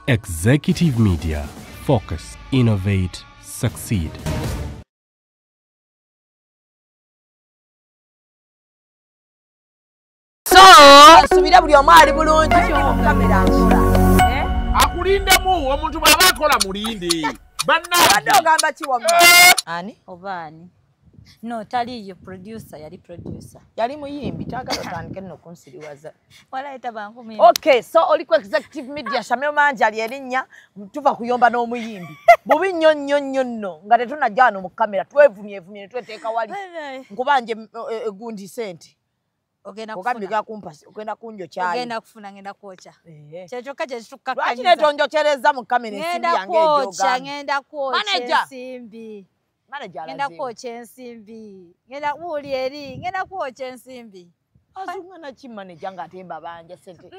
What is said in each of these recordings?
Executive Media. Focus, innovate, succeed. Subira buli omwali bulungi kamera nkola. Akulindemu omuntu bw'aba akola mulinde. Badde ogamba ki wamma? Ani? Obaani? No, taliyo producer, yali producer. Yali muyimbi, tagala otandike nno kunsiriwaza. Walaita banku mimi. Okay, so oli ku Executive Media Shameo Manjali erinnya tuva kuyomba n'omuyimbi. Bubi nnyo nno nga tetunajja wano mu kamera twevumye tweteeka wali. Nkubanje gundi sente. Ogenda kunjo chali. Ogenda kufuna ngenda kwocha. Kyekyoka kye kitukakkanyiza. Lwaki netonjochereza mu kamera ensimbi yange ejoga. Ngenda kwocha ensimbi. Manager ngenda kwocha ensimbi. Ngenda wuli eri, ngenda kwocha ensimbi. Azungana ki manager ngatemba banja sente.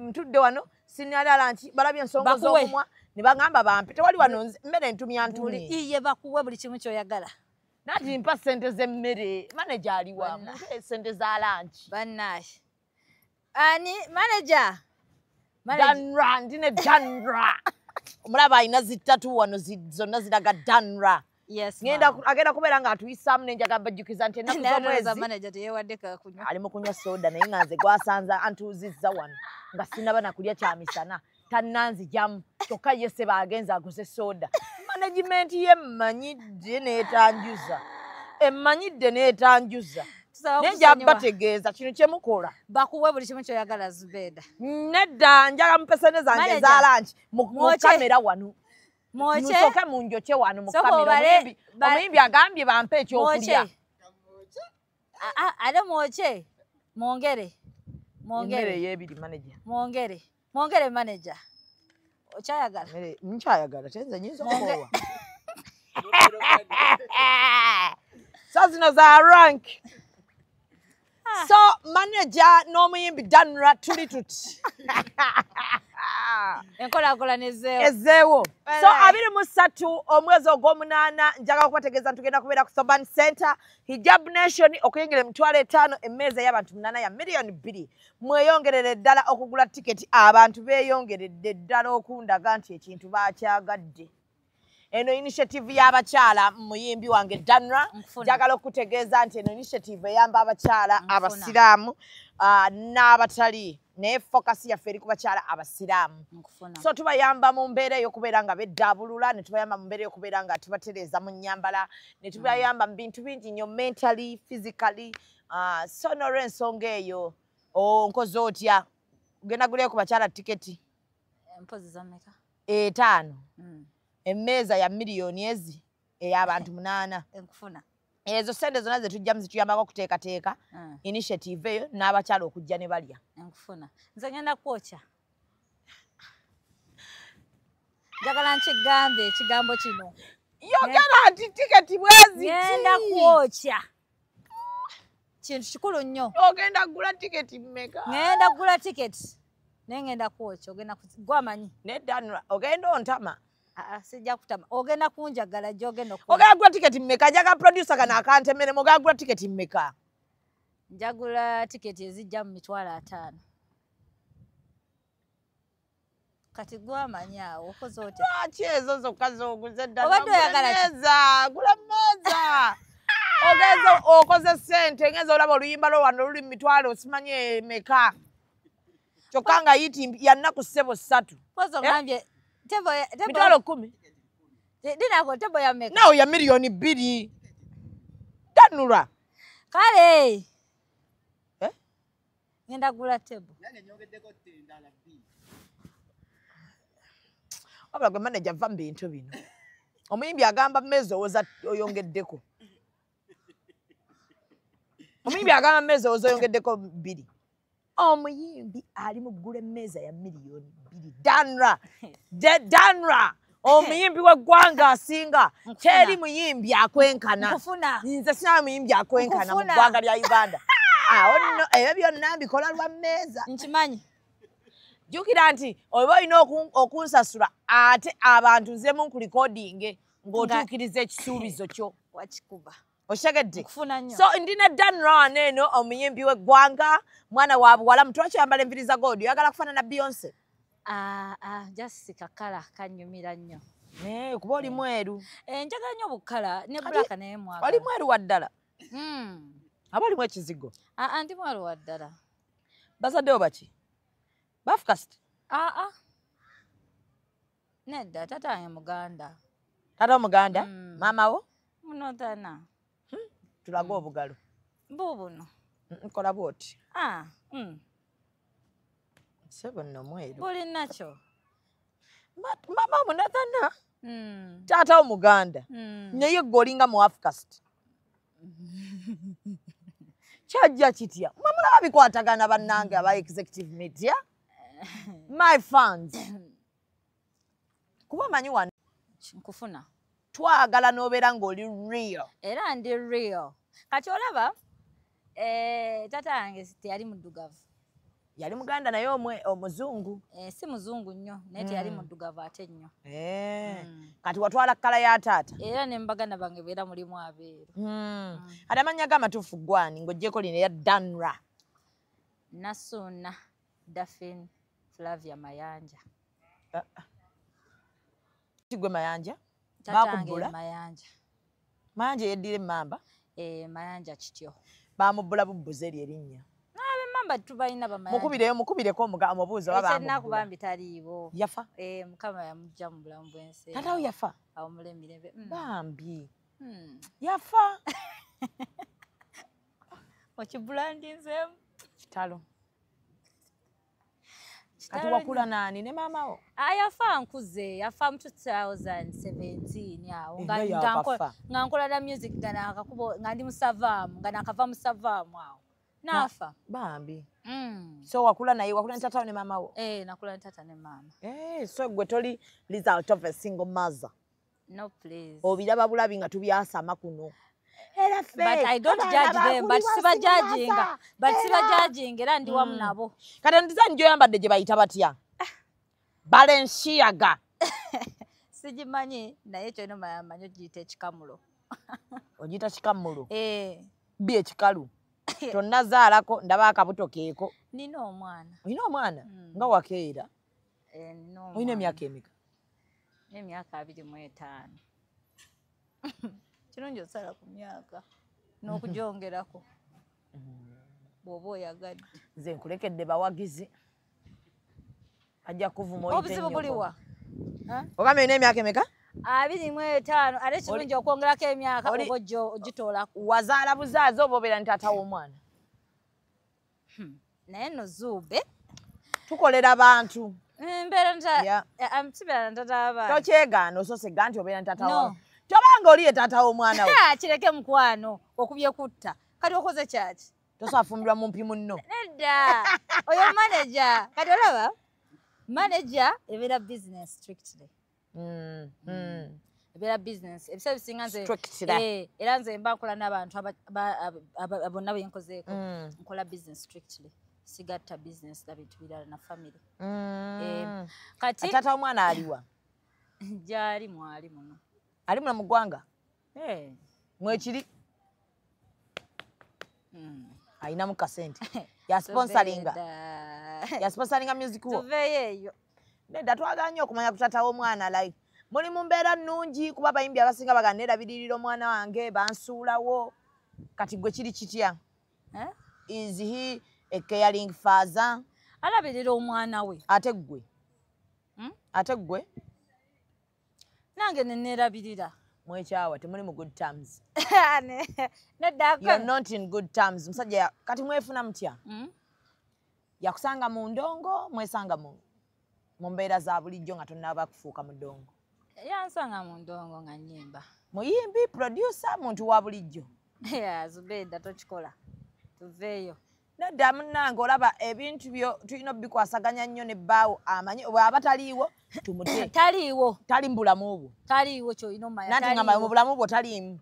Mtudde wano sinyala lanchi balabye ensongo z'omumwa ne bagamba bampe tewali wano mmere ntumya ntuli. Iye bakuwe buli kimu kyoyagala. Nati mpa sente z'emmere manager aliwa mpe sente za lunch bannaye ani manager Danra ndine Danra omulaba ayina zittatu wano zonna ziraga Danra yes agenda kubeera nga atuyisamu nenjaga bajjukiza nti ennaku z'omwezi manager teyewaddeka kunywa ali mu kunywa soda naye nga nze gwasanza antuuzizza wano nga sinaba nakulya kyamisana tannanzijamu kyokka ye seba agenza aguze soda management ye mmanyidde n'etanjuza emmanyidde n'etanjuza nenja bategeeza kino kye mukola bakuwe buli kimu kyoyagala Zubeda nedda njagala mupesene zange za lunch mu kamera wano musooke munjoke wano mu kamera omuyimbi agambye bampe ekyokulya ate mwoche mwongere yeebiri manager mwongere manager ochayagala nkyayagala tenze nyinza okukowa so zino za rank so manager n'omuyimbi Danra tuli tuti enkola ezeewo so 23 omwezi ogw'omunaana njaga kubategeeza ntugenda kubeera ku Soban Center Hijab Nation okuyingira emitwalo 5 emmeeza y'abantu 8 ya miliyoni 2 mweyongerere ddala okugula tiketi abantu beeyongeredde ddala okundaga nti ekintu baakyagadde eno initiative y'abakyala muyimbi wange Danra njagala okutegeeza nti eno initiative eyamba abakyala abasiraamu n'abatali naye focus yaffe eri ku bakyala abasiraamu so tubayamba mu mbeera ey'okubeera nga beddaabulula ne tubayamba mu mbeera ey'okubeera nga tubatereeza mu nnyambala ne tubayamba mu bintu bingi nnyo mentally physically so n'olw'ensonga eyo nkoze otya ogenda guleyo ku bakyala tiketi empozi zameka 5 emmeeza ya miliyoni ezi ey'abantu 8 enkufuna ezo sente zonna ze tujjamu zituyambako okuteekateeka initiative eyo n'abakyala okujja ne balya enkufuna nze ngenda kwocha njagala nkigambe ekigambo kino yogera nti tiketi bwezi ngenda kwocha kintu kikulu nnyo ogenda kugula tiketi mmeka ngenda kugula tiketi naye ngenda kwocha ogenda gwamanyi neddanira ogenda ontama sijja kutama ogenda kunjagala gyogenda ogenda kugula tiketi mmeka njaga producer kana akantemere ogenda kugula tiketi mmeka njagula tiketi ezijja mu 5,000 kati gwamanyi awo okoze otya lwaki ezo zokka z'oguze ddala obadde oyagala gula mmeeza ogenza okoze sente ngenza olaba oluyimba lwo wano luli mu mitwalo osimanye emeka kyokka nga yiti yannaku ssebo 3 pozo ngambye mitwalo 10 dinako tebo ya meka nawe ya miliyoni 2 Danura kale ngenda gula tebo wabula gwe manager va mu bintu bino omuyimbi agamba mmeeza owoza oyongeddeko oyongeddeko 2 omuyimbi ali mu ggula emmeeza ya miliyoni 2 Danra omuyimbi w'eggwanga asinga teri muyimbi akwenkana nze sina muyimbi akwenkana mu ggwanga lya Uganda nno ebyo byonna mbikola lwa mmeeza nkimanyi jjukira nti oba olina okunsasula ate abantu nze mu nkulikodinge ng'otuukiriza ekisuubizo kyo wakikuba oshegedde so ndine Danra eno omuyimbi w'eggwanga mwana wa buwala mutwaki yambala enviri za gold oyagala kufaanana Beyonce Just kakala kanyumira nnyo. Kuba oli mweru. Njagala nnyo bukala ne black naye mwagala. Oli mweru waddala. Aba olimu ekizigo. Ndi mweru waddala. Bazaddewo baki? Bafukasiti? Nedda tata wange Muganda. Tata Muganda? Maama wo? Munotana. Tulaga obugalo. Bubuno. Nkola bwoti. Sebo nno mweru. Buli nakyo. Maama wo munotana? Tata wo Muganda. Naye gwe olinga mu Afukasiti. Kyajja kitya? Mwamulaba bikwatagana bannange aba executive media? My fans. Kuba manyi wano. Nkufuna. Twagala n'obeera ng'oli real. Era ndi real. Kati olaba tata wange teyali muddugavu. Yali Muganda naye omuzungu. Si muzungu nnyo naye teyali muddugavu ate nnyo. Kati watwala kkala ya taata. Era ne mbagana bange beera mulimu abeeru. Ate amannya g'amatuufu gwani ng'oggyeko lino eya Danra. Nasuna Daphne Flavia Mayanja. Gwe Mayanja? Tatange Mayanja. Mayanja yeddira emmamba? Mayanja kityo. Baamubbula bubbuze eri erinnya. Emmamba tubalina bamayanja. Mukubireko omubuuzo baba. Ekyennaku bambi taliiwo. Yafa? Mukama yamugya mu bulamu bw'ensi. Tata wo yafa? Awumule emirembe. Bambi. Yafa? Okibulandinzeemu? Kitalo. Kati wakula nani ne maama wo? Yafa nkuze, yafa mu 2017 awo. Nga nkola na music nga ndi mu Savaamu, nga nakava mu Savaamu awo. Nafa. Bambi. So wakula naye, wakula ne tata wo ne maama wo? Nakula ne tata ne maama. So gwe toli result of a single mother? No, please. Obiraba bulabi nga tubyasama kuno. But I don't judge them, but siba judging, era ndi wamu nabo. Kati ndiza njo yambadde gye bayita batya? Balenciaga. Sigimanyi naye kyono manyi ogiyita ekikamulo. Ogiyita kikamulo? Bi ekikalu. Tonnazaalako ndaba akabuto keeko. Nina omwana. Olina omwana? Nga wakeera? Nina omwana. Olina emyaka emeka? Emyaka 25. Kirungi osala ku myaka n'okugyongerako bw'oba oyagadde. Nze nkulekedde bawagizi ajja kuvuma oyite obuzibu buliwa? Ogambye olina emyaka emeka? 25 ate kirungi okwongerako emyaka oba ogitoolako. Wazaala buzaazi oba obeera ne taata w'omwana? Naye nno Zuube tukolera bantu. Mbeera sibeera na taata w'abaana. Tokyegaana ososega nti obeera ne taata w'omwana. Tobanga oli ye taata w'omwana we. Kireke mukwano okubye kutta. Kati okoze kyaki? Tosafumbirwa mu mpi munno. Nedda. Oyo manager. Kati olaba? Manager ebeera business strictly. Ebeera business. Ebisa bisinga nze. Era nze mba nkola n'abantu bonna bwe nkozeeko. Nkola business strictly. Sigatta business na bintu birala na family. Kati taata w'omwana aliwa? Gyali mwali muno. Ali muna mu ggwanga? Mwekiri? Ayinamu kasente. Yasponsoringa music wo? Tuveeyo eyo. Nedda twagala nnyo okumanya ku taata w'omwana like muli mu mbeera nnungi kuba abayimbi abasinga bagana neerabiririra omwana wange bansuulawo. Kati gwe kiri kitya? Is he a caring father? Alabirira omwana we. Ate gwe? Ate gwe? Nange nenerabirira. Mwekyawa temuli mu good terms. Nedda. You're not in good terms. Musajja kati mwefuna mutya? Yakusanga mu ndongo, mwesanga mu mbeera za bulijjo nga tonnaba kufuuka mu ddongo? Yansanga mu ndongo nga nnyimba. Muyimbi, producer, muntu wa bulijjo? Zubeda tokikola. Tuveeyo. Nedda munnange olaba ebintu byo tulina obikwasaganya nnyo ne bbaawo amanyi bw'aba taliiwo tumute. Taliiwo. Tali mu bulamu bwo. Taliiwo ky'olina omanya. Nanti ngamba mu bulamu bwo taliimu.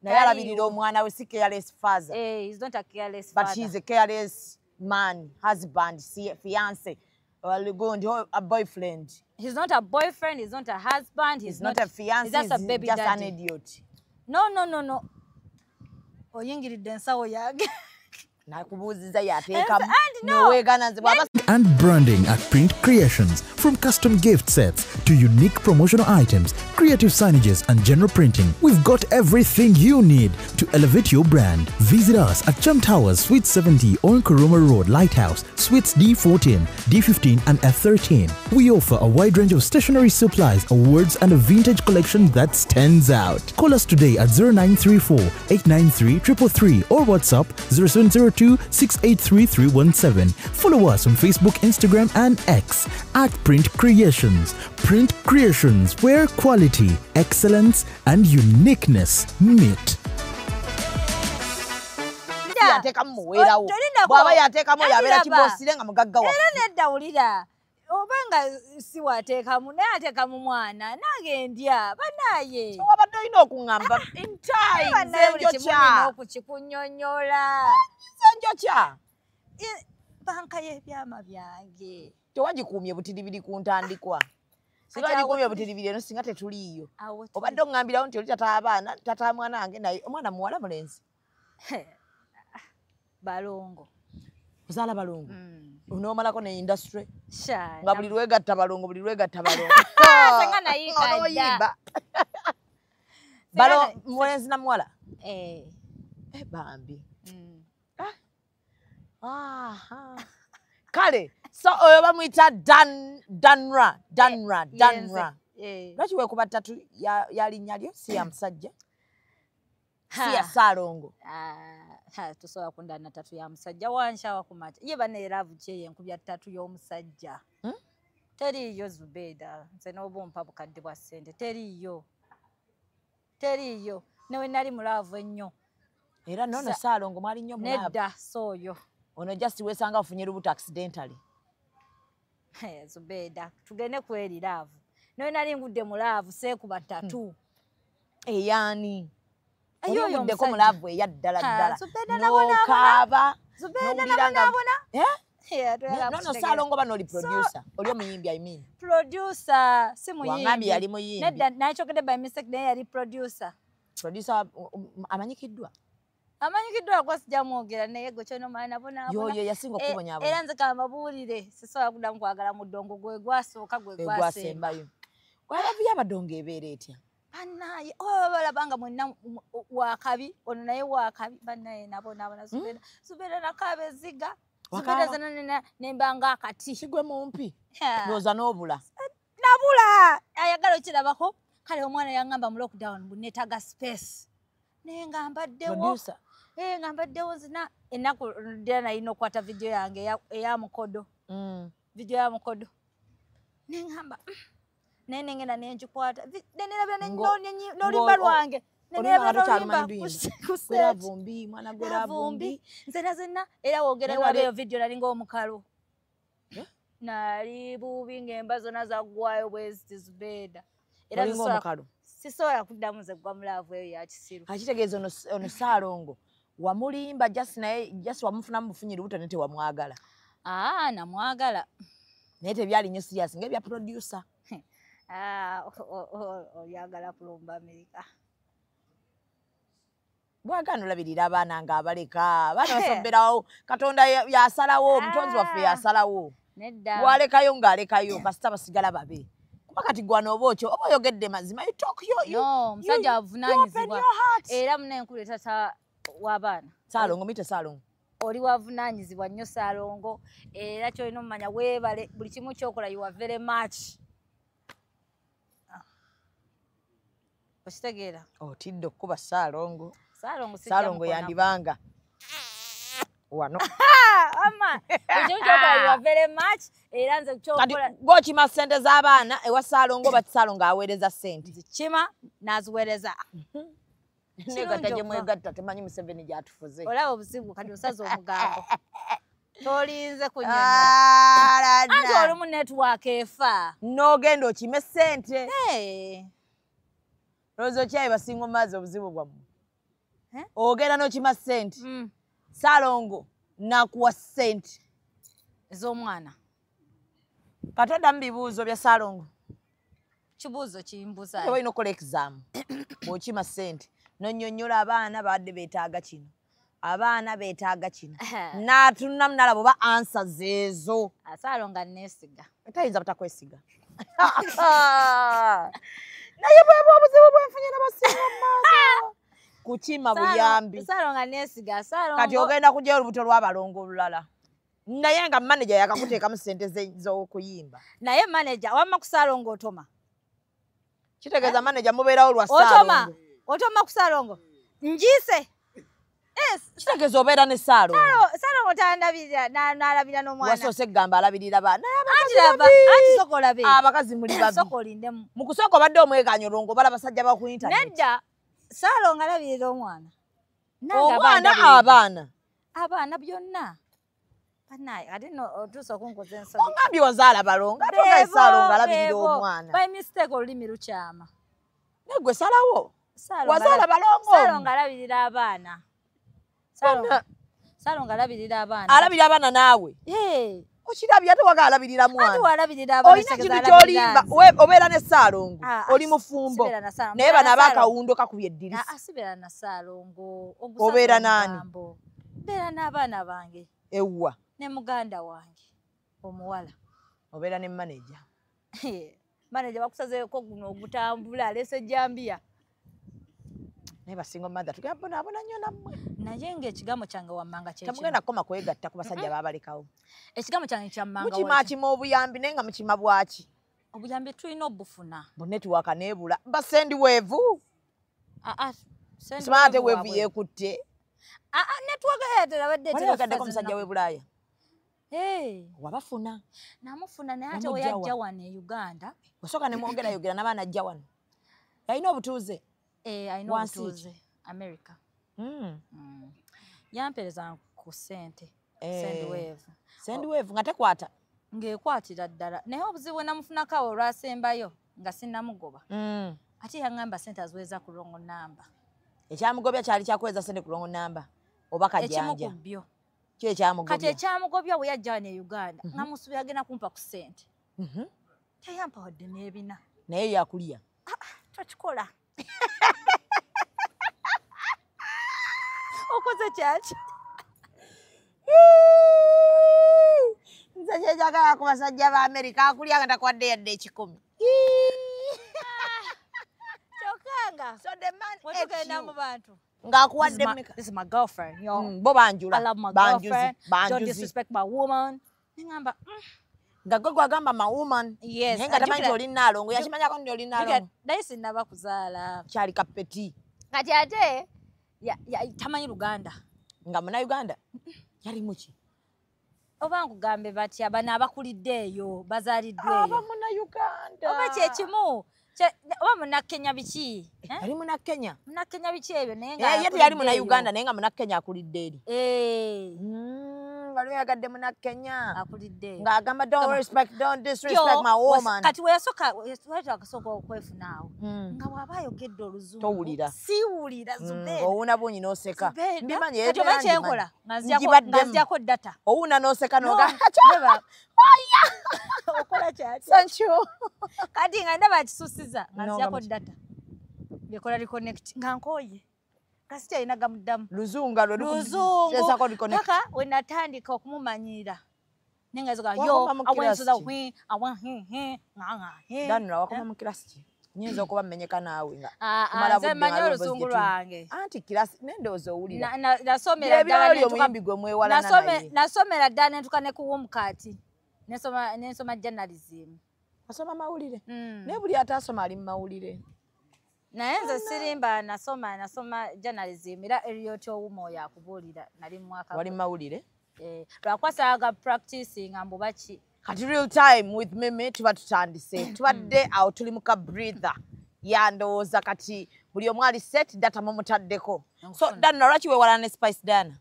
Naye alabirira omwana we si careless father. He's not a careless father. But he's a careless man, husband, fiancé, a boyfriend. He's not a boyfriend, he's not a husband, he's not a fiancé, he's just a baby just daddy. an idiot. No. Oyingiridde ensawo yange. nakubuuziza yateekamu noweeganaze bwaba and branding at Print Creations. From custom gift sets to unique promotional items, creative signages and general printing, we've got everything you need to elevate your brand. Visit us at Chum Towers, Suite 70 on Kuruma Road, Lighthouse, Suites D14, D15 and F13. We offer a wide range of stationery supplies, awards and a vintage collection that stands out. Call us today at 0934 893 333 or WhatsApp 0702 683 317. Follow us on Facebook, Instagram and X at Print Creations. Print Creations, where quality, excellence and uniqueness meet. yateekamu muweerawo bw'aba yateekamu yabeera kiboosire nga mugagga wa era nedda wulira obanga si wateekamu naye ateekamu mwana nange ndya banaye wabadde olina okuŋŋamba ntaayi nzenjokya okukikunnyonnyola nzenjokya banka y'ebyama byange tewagikuumye butiribiri ku ntandikwa singa gikuumye butiribiri eno singa tetuliiyo obadde oŋŋambirawo nti oli tata mwana wange naye omwana muwala mulenzi balongo ozaala balongo onoomalako ne industry nga buli lwegatta balongo onoyimba mulenzi na muwala bambi kale so oyo bamuyita danra lwaki weekuba ttatu ya linnya lyo si ya musajja si ya Ssaalongo tosobola kundana ttatu ya musajja wanshawa kumaca ye baneeravu kye yenkubya ttatu y'omusajja teriiyo Zubeida nze n'obumpa bukadde bwa ssente teriiyo newe nali mulaavu ennyo era noono Ssaalongo mwali nnyo mulaavu nedda sooyo ono just weesanga ofunye lubuto accidentally Zubeida tugende kweri laavu newe nali ngudde mulaavu seekuba ttatu eyaani oyonguddeko mulaavu eyaddala n'okaaba nono Ssaalongo bano oli producer oli omuyimbi I mean producer si muyimbi wangambye yali muyimbi nedda nakyogedde by mistake naye yali producer amanyikiddwa kwa sijja mwogera naye gwe kyonomala nabonaabona yoyo yasinga okubonyaabona era nze kambabuulire sisobola kuddamu kwagala mudongo gwe gwasooka gwe gwasembayo walavu y'abadongo ebeera etya banaye oba balabanga mwenna wakabi ono naye wakabi banaye nabonaabona Zubeida nakaaba eziga Zubeida zena nembanga akati kigwe mumpi ndowooza n'obula nabula ayagala okirabako kale omwana yaŋŋamba mu lockdown bunneetaga space naye nga mbaddewo nzina ennaku ddala nalina okukwata vidiyo yange eya mukodo vidiyo ya mukodo neŋŋamba naye nengenda nengikwata nenirabira n'oluyimba lwange vumbi nzena era woogera eyo vidiyo nalinga omukalu nali buubi ng'emba zonna zaggwayo bweziti Zubeida era sisobola kuddamu ze gwa mulaavu eyo yakisiru akitegeeza ono Ssaalongo wamulimba just wamufunamu bufunyi lubuto ne tewamwagala namwagala naye tebyali nnyo serious ng'ebya producer oyagala kulumba Amerika bwagaana olabirira abaana ng'abaleka abaana basomberawo Katonda yasalawo omutonzi waffe yasalawo walekayo ng'alekayo kasita basigala babe kuba kati gwana oba oyogedde mazima omusajja wavunaanyizibwa era munenkulu tata w'abaana Ssaalongo mite Ssaalongo oli wavunaanyizibwa nnyo Ssaalongo era kyolina omumanya weebale buli kimu kyokola you are very much okitegeera otidde okukuba Ssaalongo Ssaalongo yandibanga wano era nze kyokola gw'okima ssente z'abaana ewa Ssaalongo bati Ssaalongo aweereza ssente kima n'aziweereza negatta gye mwegatta temanyi Museveni gy'atufuze olaba obuzibu kati osaza omugambo tolinze kunnyonnyola anti olumu netiwaaka efa n'ogenda okime ssente lowooza okyayi basinga omumaazi obuzibu bwammwe ogenda n'okima ssente Ssaalongo nakuwa ssente ez'omwana Katonda mu bibuuzo bya Ssaalongo kibuuzo kimbuza olina okukola exam bw'okima ssente n'onnyonnyola abaana baadde beetaaga kino abaana beetaaga kino n'atunulamu nalaba oba ansa zeezo Asaalonga neesiga tayinza butakwesiga naye bweba obuzibu bwenfunye nabasinga mumaaso kukima buyambi Asaalonga neesiga kati ogenda kujjayo olubuto lw'abalongo olulala naye nga manager yakakuteekamu ssente z'okuyimba naye manager wamma ku Saalongo otoma kitegeeza manager mubeerawo lwa otoma ku Saalongo njiise kitegeeza obeera ne Saalongo tandabirira n'alabira n'omwana wasoose egamba alabirira baana anti soko olabe abakazi muli babi soko olindemu mu kusooka obadde omweganya olongo bala basajja ba ku internet nedda Saalongo alabirira omwana abaana byonna banaye ate no otuusa okunkoza ensobi ongambye wazaala balongo ate nga Saalongo alabirira omwana by mistake olulimi lukyama negwe salawo wazaala balongo Saalongo alabirira abaana Saalongo alabirira abaana alabirira abaana naawe okirabye ate waga alabirira mwana olina kintu kyolimba obeera ne Saalongo oli mufumbo naye bano abakawundo kakubye eddirisa asibeera na Saalongo obeera naani beera n'abaana bange ewwa ne muganda wange omuwala obeera ne manager manager bakusazeeko guno ogutambula alese Jambiya naye basinga omadda tugenda bonaabona nnyo nammwe naye ng'ekigambo kyange wammanga temugenda kukoma kwegatta ku basajja baabalekawo ekigambo kyange kyammanga mukimaakima obuyambi naye nga mukima bwaki obuyambi tulina obufuna bunetiwaaka neebula basendi weevu simala te weevu yeekutte netwagaddeko omusajja w'e Bulaaya wabafuna namufuna naye ate we yajja wano e Uganda wasooka ne mwogerayogera n'abaana ajja wano yalina obutuuze alina obutuuze America yampereza ku ssente sendwevu nga tekwata ng'ekwatira ddala naye obuzibu bwe namufunako awo olwasembayo nga sinnamugoba ate yaŋŋamba ssente aziweza ku longo namba ekyamugobya kyali kyakuweza ssente ku longo namba oba kajjanja ekimu ku byo ekyamugobya kati ekyamugobya bwe yajja wano e Uganda nga musuubira agenda kumpa ku ssente teyampa wadde n'ebina naye yakulya tokikola okoze kyaki nze kyekyagala ku basajja ba America akulya nga takwadde yadde 10 kyokanga so the man wetugenda mu bantu ng'akuwadde this is my girlfriend bo banjula I love my girlfriend don't disrespect my woman ngamba nga gwe gwagamba ma woman naye nga tamanyi nti oli Naalongo yakimanyako nti oli Naalongo naye sinnaba kuzaala kyali kapeti kati ate tamanyi Luganda nga Munnayuganda yali muki oba nkugambe batya bano abakulidde eyo bazaaliddwa eyo aba Munnayuganda oba kyekimo oba Munnakenya biki yali Munnakenya Munnakenya biki ebyo naye ye teyali Munnayuganda naye nga Munnakenya akulidde eri waliwo yagadde Munnakenya akulidde ng'agamba don't disrespect my woman kati weyasooka akasooka okwefuna awo nga bw'aba ayogedde oluzungu towulira siwulira Zubeda owuuna bunyi n'oseka mbimanyi kati oba kyenkola nga nzijako data owuuna n'oseka noga okola kyaki thank you kati nga ndaba kisusiza nga nzijako data byekola reconnect nga nkooye kasi kyalina gamuddamu luzunga lwesako paka we natandika okumumanyira nenga zoga yo awensuza danula wakoma mu kirasi ki nyinza okuba mmenyeka naawe nga nze mmanyi oluzungu lwange anti kirasi nendowooza owulira nasomera ddala omuyimbi gwe mwewalana naye nasomera ddala nentuka ne kuwumukati nensoma journalism asoma mawulire naye buli ataasoma ali mu mawulire naye nze sirimba nasoma journalism era eriyo owuma oyo akubuulira nali mwaka wali mawulire lwakwasaga practicing ambubaki kati real time with Mimi tuba tutandise tubadde awo tuli muka breather yandowooza kati buli omu ali set data mumutaddeko so Dana lwaki weewalana ne Spice Diana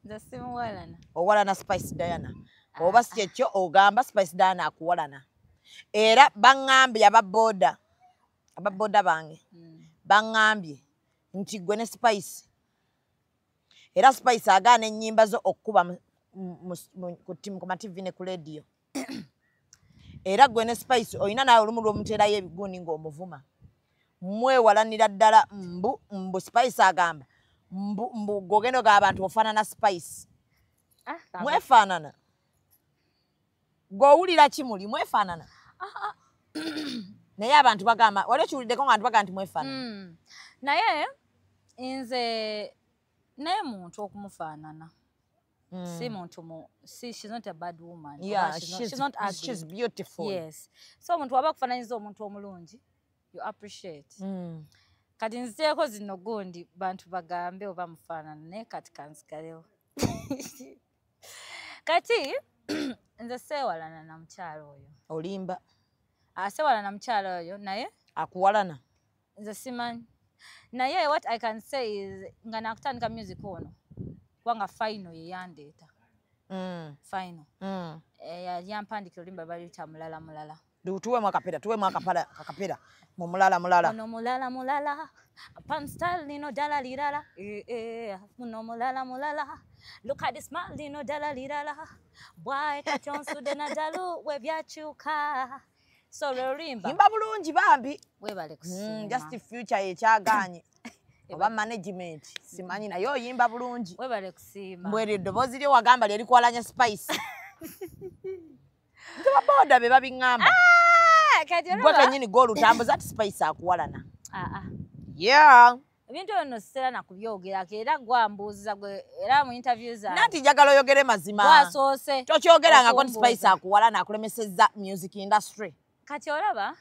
nze simuwalana owalana Spice Diana oba si kyekyo ogamba Spice Diana akuwalana era baŋŋambye ababooda bange baŋŋambye nti gwe ne Spice era Spice agaana ennyimba zo okukuba ku mativi ne ku lediyo era gwe ne Spice olina naawe olumu lw'omuteerayo ebiguuni ng'omuvuma mwewalanira ddala mbu Spice agamba mbu gogendo ga abantu ofaanana Spice mwefaanana gw'owulira kimuli mwefaanana naye abantu bagamba wali okiwuliddeko nga abantu bagamba nti mwefaanana naye nze naye muntu okumufaanana si muntu she's not a bad woman. Yeah, she's not ugly. She's beautiful. Yes. So omuntu waba kufaananyiza omuntu omulungi you appreciate. Kati nziteeko zino gundi bantu bagambe oba mufaanana naye kati kanzigalewo. Kati nze seewalana na mukyalo oyo. Olimba. Seewalana na mukyalo oyo naye akuwalana. Nze simanyi. Naye what I can say is nga nakutandika music ono kubanga final ye yandeeta. Final. Yampandikira olimba baliyita mulala. Tuwemu akapera mu mulala. Ono mulala. Pan style lino dala lirala. Muno mulala. Look at the smile lino dala lirala. Boy katonsude na dalu webyakyuka. So Lorimba. Yimba bulungi bambi. Webale kusiima. Just future yekyaganye. Oba management. Simanyi nayo yimba bulungi. Webale kusiima. Mbwere eddoboozi lyo wagamba lyeri kwalanya Spice. Ntuba boda be babingamba. Gwe kenyini golu tambuza ati Spice akuwalana. Yeah. Ebintu ono sera na kubyogerako era gwambuuza gwe era mu interview za. Nati njagala oyogere mazima. Wasoose. Tokyogerangako nti Spice akuwalana akulemesezza music industry. Kati olaba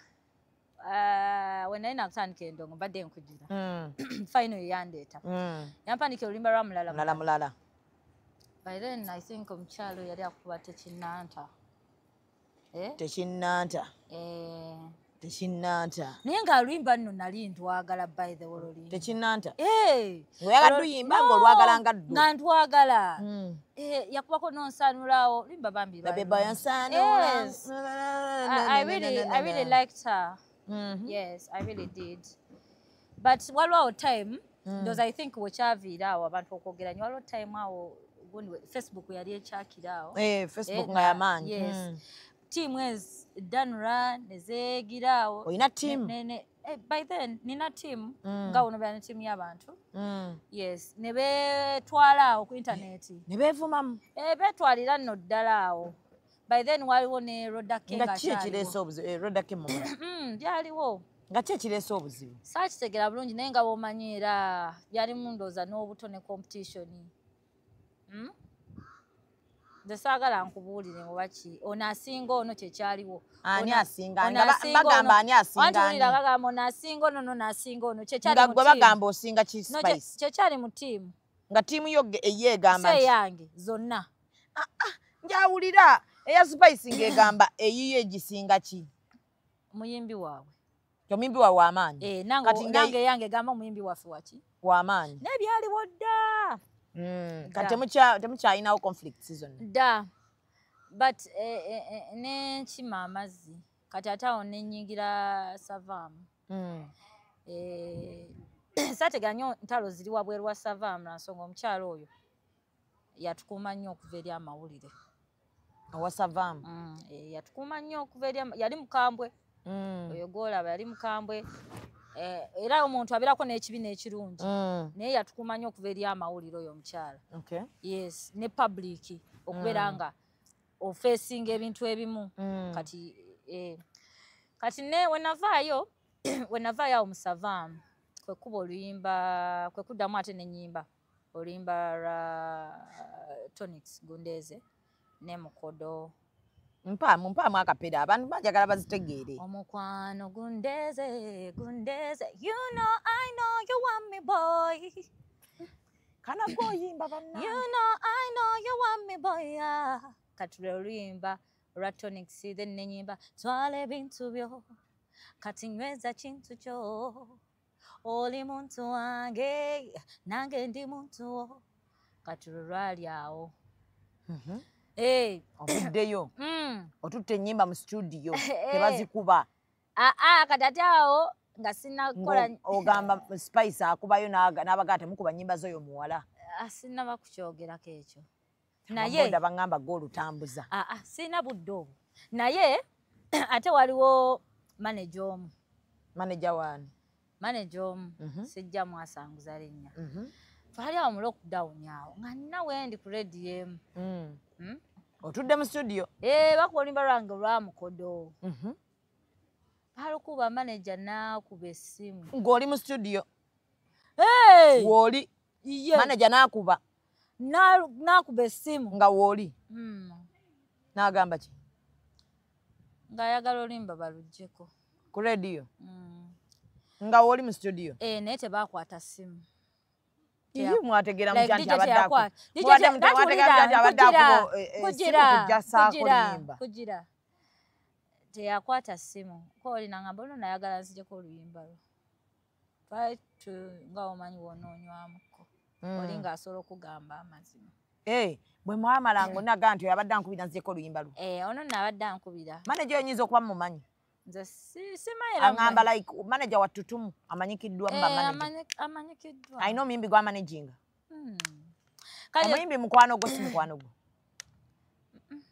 when nali nakutandika endongo mbadde nkujira. Final yandeeta. Yampandikira olimba lwa mulala. By then I think omukyalo yali akuba tekinnanta. Tekinnanta. Naye ng'aluyimba nno nali ntwagala by the way oluyimba. Tekinnanta. Oyagala luyimba ng'olwagala nga ddu. Nga ntwagala. Yakubako n'onsanulaawo oluyimba bambi. Babeba yansanula. Yes. I really liked her. Yes, I really did. But waliwo time, because I think wekyaviira awo abantu okwogeranya waliwo time awo Facebook yali ekyakira awo. Facebook nga yamaanyi. Yes. Team is Danra, Nezegirao. Oyina team? By then, nina team. Nga ono bya team y'abantu. Yes. Nebe twala awo ku internet. Nebe vumamu? Betwalira nno ddala awo. By then waliwo ne Roda King nga kireese obuzibu. Roda King mumula. Byaliwo. Nga kireese obuzibu. Saakitegera bulungi naye nga bw'omanyi era byalimu ndooza n'obuto ne competition. Nze saagala nkubuulire oba ki ono asinga ono kyekyaliwo. Ani asinga? Bagamba ani asinga? Antuulira bagamba ono asinga ono n'asinga ono kyekyali mu tiimu. Nga gwe bagamba osinga ki Spice? Kyekyali mu tiimu. Nga tiimu yo eyeegamba nti? Yange zonna. Njawulira eya Spice ng'egamba eyiyo egisinga ki? Muyimbi waabwe. Omuyimbi waabwe w'amaanyi? Nange yange egamba omuyimbi waffe waki? W'amaanyi. N'ebyaliwo dda. Kati temukyalinawo conflicts zonna. Dda. But n'enkima amazzi. Kati ate awo n'ennyingira Savaamu. Saateganya nnyo ntalo ziri wabweru wa Savaamu na nsonga omukyalo oyo yatukuuma nnyo okuva eri amawulire. Owa Savaamu? Yatukuuma nnyo okuva eri yali mukambwe. Oyo gw'olaba yali mukambwe. Era omuntu abeerako n'ekibi n'ekirungi. Naye yatukuuma nnyo okuva eri amawulire oyo omukyala. Yes, ne public okubeera nga ofeesinga ebintu ebimu. Kati ne wenavaayo awo mu Savaamu kwe kuba oluyimba kwe kuddamu ate n'ennyimba oluyimba lwa Tonix Gundeze ne Mukodo. Mpaamu akapera abantu bajagala bazitegeere. Omukwano Gundeze, you know I know you want me boy. Kana goyimba bannange. You know I know you want me boy. Katule oluyimba lwa Tonix then n'ennyimba twala ebintu byo kati nyweza kintu kyo oli muntu wange nange ndi muntu wo katule lwali awo. Ovuddeyo otutte ennyimba mu studio tebazikuba. Kati ate awo nga sinnakola. Ogamba Spice akubayo n'abagaa temukuba nnyimba z'oyo muwala. Sinnaba kukyogerako ekyo. Naye bangamba gw'olutambuza. Sirina budde obwo. Naye ate waliwo manager omu. Manager waani? manager omu sijja mwasanguza linnya twali awo mu lockdown awo nga nina wendi ku radio emu otudde mu studio bakuba oluyimba lwange olwamukodo balukuba manager n'akuba essimu ng'oli mu studio w'oli manager n'akuba essimu nga w'oli n'agamba ki ng'ayagala oluyimba baluggyeko ku radio nga w'oli mu studio naye tebakwata ssimu mwategeera mu nti kugira teyakwata ssimu ko olina ngamba ono nayagala nzijeko oluyimba lwo nga omanyi wonoonywamuko oli ng'asobola okugamba amazima bwe mwamala ngonaga nti oyabadde ankubira nzijeko oluyimba lwo ono nabadde ankubira manager oyinza okuba mumanyi nze simayira angamba like manager watutumu amanyikiddwa amanyikiddwa alina omuyimbi gwamanaginga omuyimbi mukwano gwo si mukwano gwo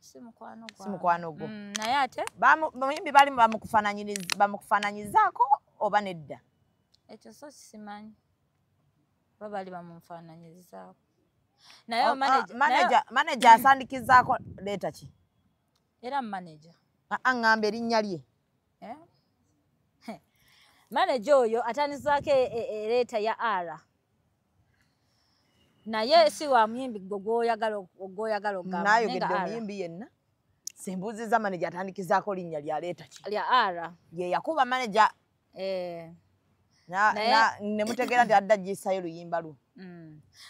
si mukwano gwo naye ate omuyimbi bali bamukufaananyizaako oba nedda ekyo so simanyi oba bali bamufaananyizaako naye manager asandikizaako leeta ki era manager aŋŋamba erinnya lye manager oyo atandikaako leeta ya R naye si wa muyimbi gw'oyagala ogamba naayogedde omuyimbi yenna simbuuziza manager atandikizaako linnya lya leeta ki lya R ye yakuba manager ne mutegeera nti adda gyisayo luyimba lwo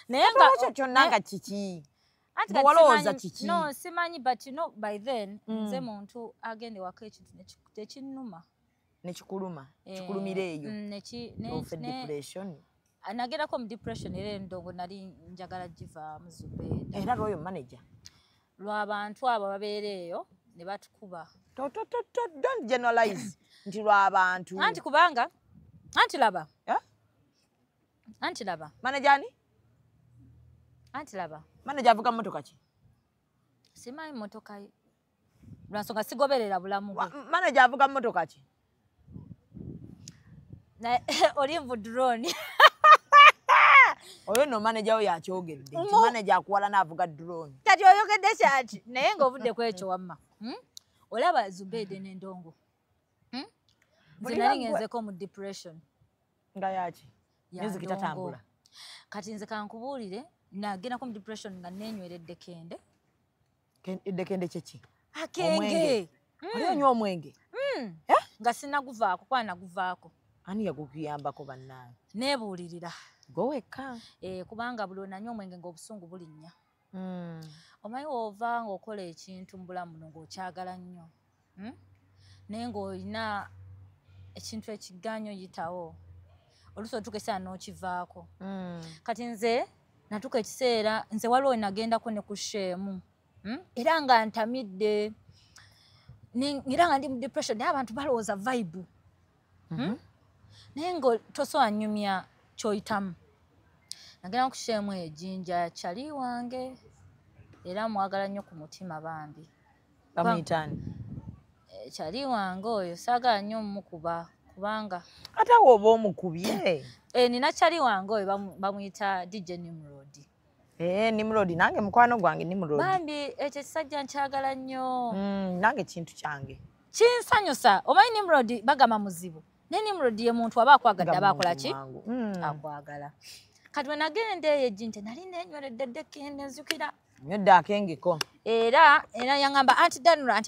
naye nga ekyo kyonna nga kiki walowooza kiki no simanyi but by then nze muntu agende waka ekintu tekinnuma nekikuluma kikulumira eyo depression nagerako mu depression era endongo nali njagala givaamu Zubeida era lwoyo manager lw'abantu abo babeera eyo ne batukuba don't generalize nti lw'abantu anti kubanga anti laba manager ani anti laba manager avuga mmotoka ki simanyi mmotoka ye lwansonga sigoberera bulamu bwe manager avuga mmotoka ki olimvu drone oyo no manager we yakyogedde nti manager akuwala n'avuga drone kati oyogedde kyaki naye ng'ovudde ku ekyo wamma olaba Zubeida n'endongo nze nali ngenzeko mu depression nga yaki music tatambula kati nze kankubuulire nagendako mu depression nga neenyweredde kende eddekende kyeki akenge oli onywa omwenge nga sinaguvaako kwa naguvaako ani yagukuyambako bannaawe neebuulirira gowekka kubanga buli onanywa omwenge ng'obusungu bulinnya omanyi woova ng'okola ekintu mu bulamu buno ng'okyagala nnyo naye ng'olina ekintu ekiganyo yitawo oluusi otuuka ekiseera n'okivaako kati nze natuuka ekiseera nze waliwo nagendako ne ku sheemu era nga ntamidde era nga ndi mu depression naye abantu balowooza vibe naye nga tosobola nnyumya kyoyitamu nagenda ku sheemu eyo Jinja kyali wange era mwagala nnyo ku mutima bambi bamuyitaani kyali wange oyo saagala nnyo omukuba kubanga ate woba omukubye nina kyali wange oyo bamuyita DJ Nimrod Nimrod nange mukwano gwange Nimrod bambi ekyo kisajja nkyagala nnyo nange kintu kyange kinsanyusa omanyi Nimrod bagamba muzibu ne Nimrod ye muntu aba akwagadde aba akola ki akwagala kati wenagenda eyo Jinja nali neenyweredde ddekende nzukira nywedde akengeko era yaŋŋamba anti Danura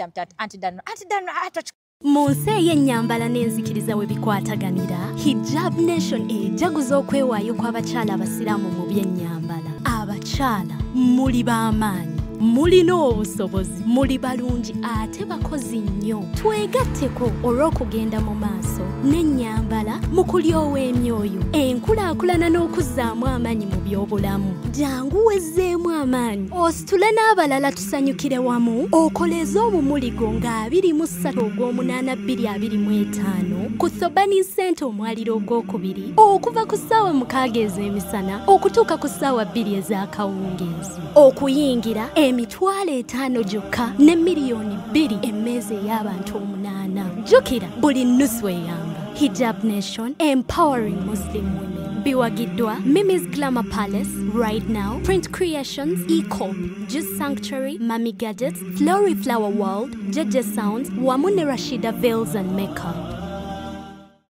mu nsi ey'ennyambala n'enzikiriza we bikwataganira Hijab Nation ejaguza okwewaayo kw'abakyala abasiraamu mu by'ennyambala abakyala muli b'amaanyi mulina obusobozi muli balungi ate bakozi nnyo twegatteko olw'okugenda mu maaso n'ennyambala mu kulyowa emyoyo enkulaakulana n'okuzzaamu amaanyi mu by'obulamu jangu wezzeemu amaanyi ositule n'abalala tusanyukire wamu okoleze obumuligo nga 23/8/2025 ku Thobani Center omwaliro ogwokubiri okuva ku ssaawa 6 ez'emisana okutuuka ku ssaawa 2 ez'akawungeezi okuyingira emitwalo 5 gyokka ne miliyoni 2 emmeeza ey'abantu 8 jjukira buli nnusu eyamba Hijab Nation, empowering Muslim women. Biwagidwa, Mimi's Glamour Palace, Right Now, Print Creations, E-Corp, Juice Sanctuary, Mami Gadgets, Flory Flower World, Jeje Sounds, Wamune Rashida Veils and Makeup.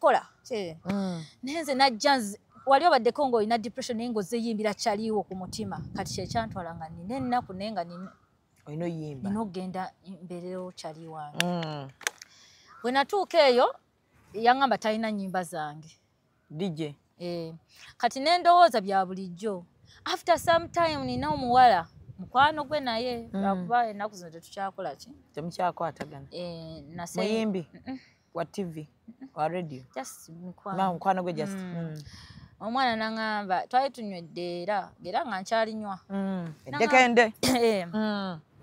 Kola, nenze na jazz wali obadde Kongo ina depression engo zeyimbira chaliwo ku mutima kati kye kyantwalanga nine ennaku nenga nine oyino yimba nino genda mberero chaliwa bwe natuuka eyo yangamba talina nyimba zange DJ kati nendowooza bya bulijjo after some time nina omuwala mukwano gwe naye lwakuba ennaku zino tetukyakola ki temukyakwatagana nase muyimbi wa TV wa radio just mukwano gwe just omwana nangamba twali tunywedde era nga nkyalinywa eddekende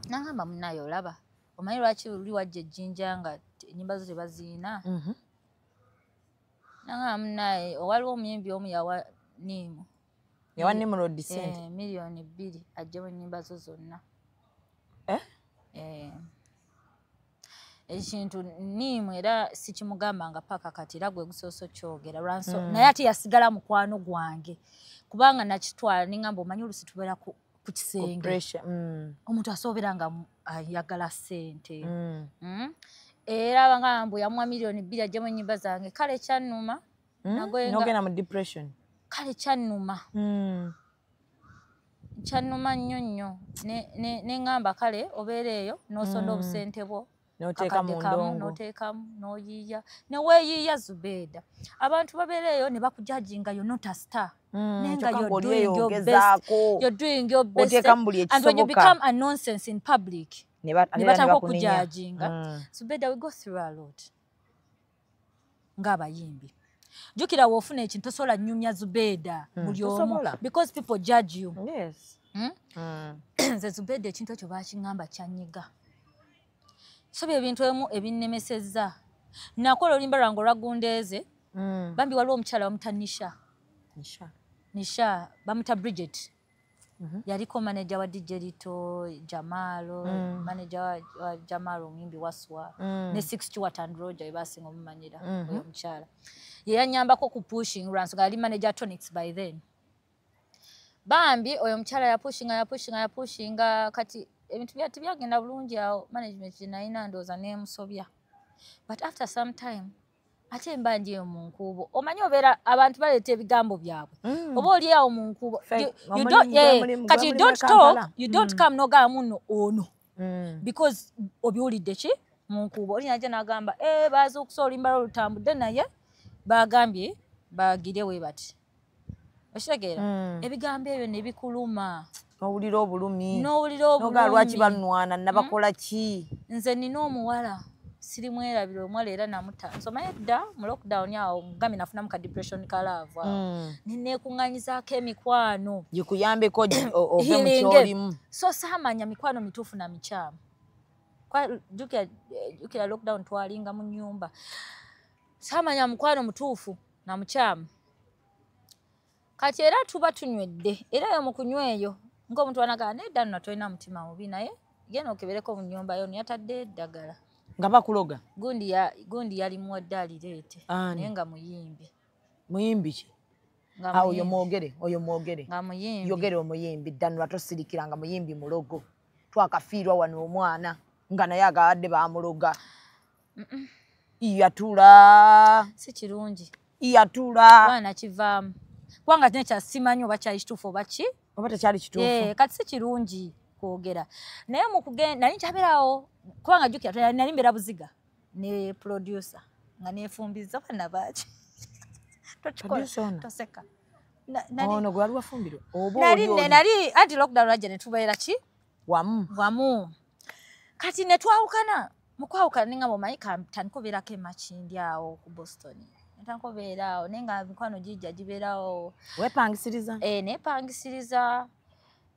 nangamba munaye olaba omanyi lwaki luli wajja ejjinja nga ennyimba zo tebaziina nangamba munaye owaliwo omuyimbi omu yawa niimu Road Center $2,000,000 ajjewo ennyimba zo zonna ekintu niimu era sikimugamba nga paka kati era gwe gusooso kyogera lwanso naye ate yasigala mukwano gwange kubanga nakitwala ningamba omanyi olusi tubeera ku kisenge omuntu asoobera nga ayagala ssente era abangamba yamuwa $2,000,000 ajjemu ennyimba zange kale kyannuma nogenda mu depression kale kyannuma nnyo nnyo nengamba kale obeera eyo n'osonda obusente bwo noteekamu n'oyiiya neweeyiiya Zubeda abantu babeera eyo ne bakujajinga yo not a star nenga you're doing your best and when you become a nonsense in public ne batandika okujajinga Zubeda we go through a lot ng'abayimbi jukira woofuna ekintu tosobola nnyumya Zubeda buli omu because people judge you nze Zubeda ekintu ekyo baakingamba kyanyiga so ebintu emu ebinnemesezza nakola olimba lwange olwagundeeze bambi waliwo omukyala bamuta Nisha bamuta Bridget yaliko manager wa DJ Lito Jamalo manager wa Jamalo omuyimbi waswa ne 60 Watt and Roger basinga omumanyira oyo omukyala yeyanyambako ku pushing lwansonga yali manager Tonics by then bambi oyo omukyala yapushinga kati ebintu byagenda bulungi awo management nayina ndooza nemusobya but after some time ate mba ndiyo mu nkuubo omanyi obeera abantu baleeta ebigambo byabwe oba oli awo mu nkuubo kati you don't come nogamba muno ono because obiwulidde ki mu nkuubo oli najja n'agamba baaza okusobola olimbala olutambudde naye bagambye bagire we bati okitegeera ebigambo ebyo ne bikuluma n'owulira obulumi noga lwaki banwana nabakola ki nze nina omuwala sirimwerabira omwala era namuta nsoma edda mu lockdown awo mugambi nafunamu ka depression kalaava ninekuŋŋanyizaako emikwano gikuyambeko ove mu kyolimu so saamanya mikwano mituufu na mikyamu jukira lockdown twalinga mu nnyumba saamanya mukwano mutuufu na mukyamu kati era tuba tunywedde era yo mu kunywa eyo ng'omuntu wanagaa nedda nno tolina mutima mubi naye genda okebereko mu nnyumba yo niyatadde eddagala nga bakuloga gundi yali muwaddalireete naye nga muyimbi ki oyo mwogere nga muyimbi yogere omuyimbi ddanula tosirikira nga muyimbi mulogo twakafiirwa wano omwana nga naye agawadde bamuloga yatula si kirungi yatula baana kivaamu kubanga nekya simanyi oba kyali kituufu oba ki oba tekyali kituufu kati si kirungi kwogera naye mukugenda nali nkyabeerawo kubanga jjukira nali mbeera buziga ne producer nga neefumbiza bana baaki toseka ono gwe wali wafumbirwa nali anti lockdown lajja ne tubeera ki wamu kati ne twawukana mukwawukana nengamba omanyi tandikobeerako emakindi awo ku Boston ntankobeeraawo naye nga mikwano gijja gibeerawo weepangisiriza neepangisiriza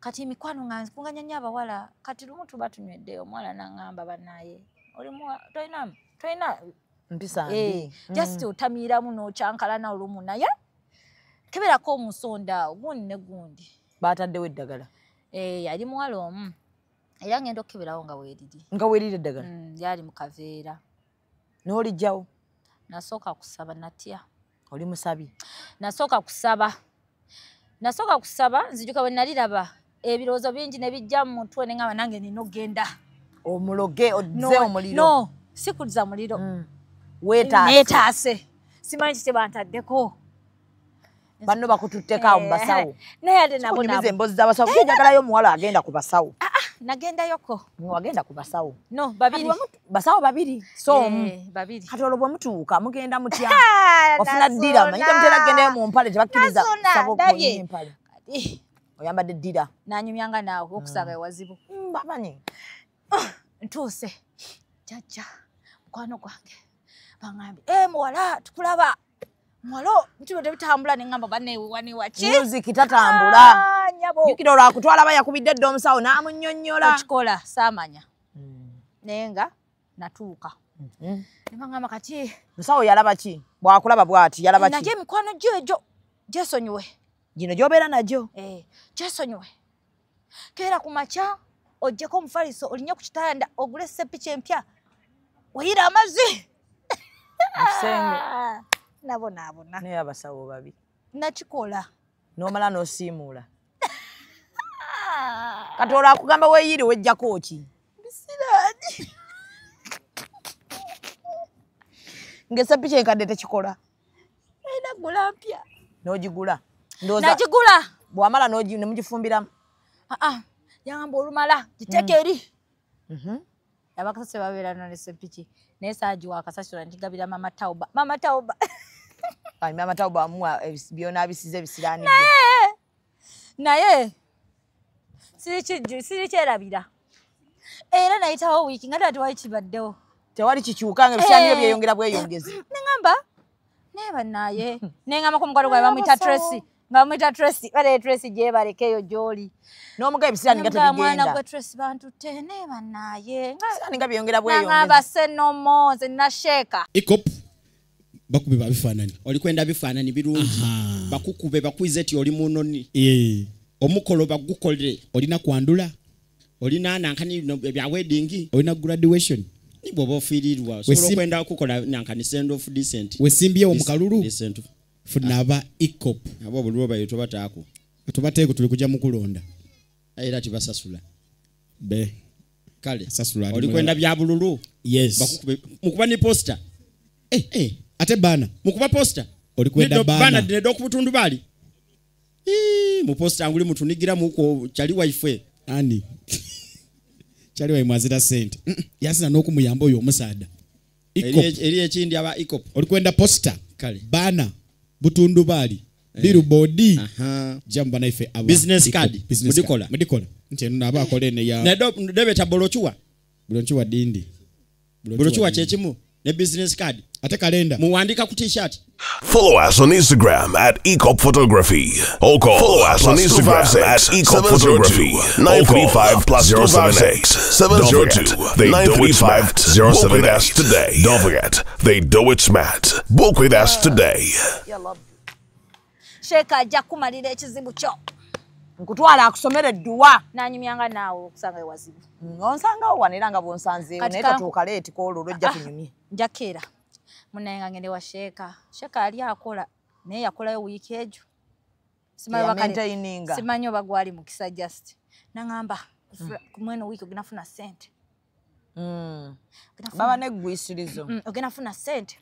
kati mikwano nga nkunganya nnyo abawala kati lumu tuba tunywedde omuwala n'aŋŋamba bannaye tolina mpisa just otamiiramu n'okyankalana olumu naye keberako omusonda gundi ne gundi baataddewo eddagala yali muwala omu era ngenda okukeberawo nga weeriri eddagala lyali mu kaveera n'olijjawo Nasooka kusaba natya. Oli musabi. Nasooka kusaba nzijuka bwe naliraba ebirowoozo bingi ne bijja mu mutwe ne ngaba nange nina ogenda. Omuloge odze omuliro. No, sikuliza muliro. Neetaase. Simanyi kye bantaddeko. Banno bakututteko mu basawo. Naye ate nabo nabo. Emboozi z'abasawo. Njagalayo omuwala agenda ku basawo. Nagendayoko. Wagenda ku basawo. No, babiri. Basawo babiri. So babiri. Kati olwo bwe mutuuka mugenda mutya. Wafuna ddira. Manyita mutera kugendayo mu mpale tebakkiriza kusaba okunywa empale. Oyambadde ddira. Nanyumyanga naawe okusanga ewazibu. Bamanyi. Ntuuse. Jajja. Mukwano gwange. Bangambye, muwala tukulaba. Mwalo, ntibyo tebitambula ne ngamba banne wani wachi. Music tatambula. Nyabo. Yukiro lwa kutwala bayakubidde ddo omusawo n'amunnyonnyola. Okikola saamanya. Nenga natuuka. Ne bangamba kati. Musawo yalaba ki? Bwakulaba bwati yalaba ki? Naje mikwano gyo egyo. Gyesonyiwe. Gino gy'obeera nagyo. Gyesonyiwe. Keera ku makya ojjeko omufaliso olinnya ku kitanda ogule seppiki empya. Oyira amazzi. Senge. Nabona. Naye abasawo babi. Nakikola. N'omala n'osiimuula. Kati olwo akugamba weeyiri wejjako ki? Bisiraani. Ng'eseppiki enkadde tekikola. Ayina gula mpya. N'ogigula. Nagigula. Bw'amala ne mugifumbiramu. Yangamba olumala giteeke eri. Abakasase babeera n'eseppiki. Naye saagiwa akasasiro ntigabira Mama Tauba. Mama Tauba. Mama Tauba amuwa byonna abisize bisiraani. Naye siri kyerabira. Era nayitawo wiiki nga tewali kibaddewo. Tewali kikyuka nga ebisiraani byo byeyongera bweyongezi. Nengamba naye bannaye. Nengamba ko mukwano gwawe bamuyita Tracy. Nga bamuyita Tracy. Bale Tracy gye balekeyo gy'oli. N'omugaye ebisiraani nga tebigenda. Mwana gwe Tracy bantutte naye bannaye. Ebisiraani nga byeyongera bweyongezi. Nangamba senomo nze nasheeka. Ikop bakube babifaanani. Oli kwenda bifaanani birungi. Bakukube bakwize ti oli munoni. Omukolo bagukole. Olina kwandula. Olina nankani bya wedding. Olina graduation. Nibo bofirirwa. So kwenda kukola nankani send off decent. Wesimbye omukalulu. Decent. Funaba Ikop. Abo bulwo bayo tobataako. Tobateeko tuli kujja mu kulonda. Era tibasasula. Be. Kale. Sasula. Oli kwenda bya bululu. Yes. Bakukube mukuba ni poster. Ate bana. Mukuba poster. Oli kwenda bana. Bana dinedo kubutundu bali. Mu poster anguli mutunigira muko chali wife. Ani. Chali wa mwazira sente. Yasina n'okumuyamba oyo omusaada. Ikop. Eri ekindi aba Ikop. Oli kwenda poster. Kale. Bana. Butundu bali. Billboard. Jamba naife aba. Business card. Mudikola. Nche naba akole ne ya. Nedo debeta bolochuwa. Bolochuwa dindi. Bolochuwa chechimu. Ne business card. Ate kalenda. Muwandika ku t-shirt. Follow us on Instagram at Ikop Photography. Or call. Follow us on Instagram at Ikop Photography. 935 plus 078. 702 935 078 today. Don't forget, they do it smart. Book with us today. Sheeka ajja kumalira ekizibu kyo. Nkutwala akusomere dduwa. Nanyumyanga naawe okusanga ewazibu. Onsangawo wanera nga bwonsanzeewo naye tatuuka leeti koolwo olwojja kunyumye. Njakeera. Munaye nga ngende wa Sheeka. Sheeka ali akola naye yakolayo wiiki ejo. Simanyi oba gwali mukisa just. Nangamba kumweno wiiki ogenda funa ssente. Baba neggwisirizo. Ogenda funa ssente.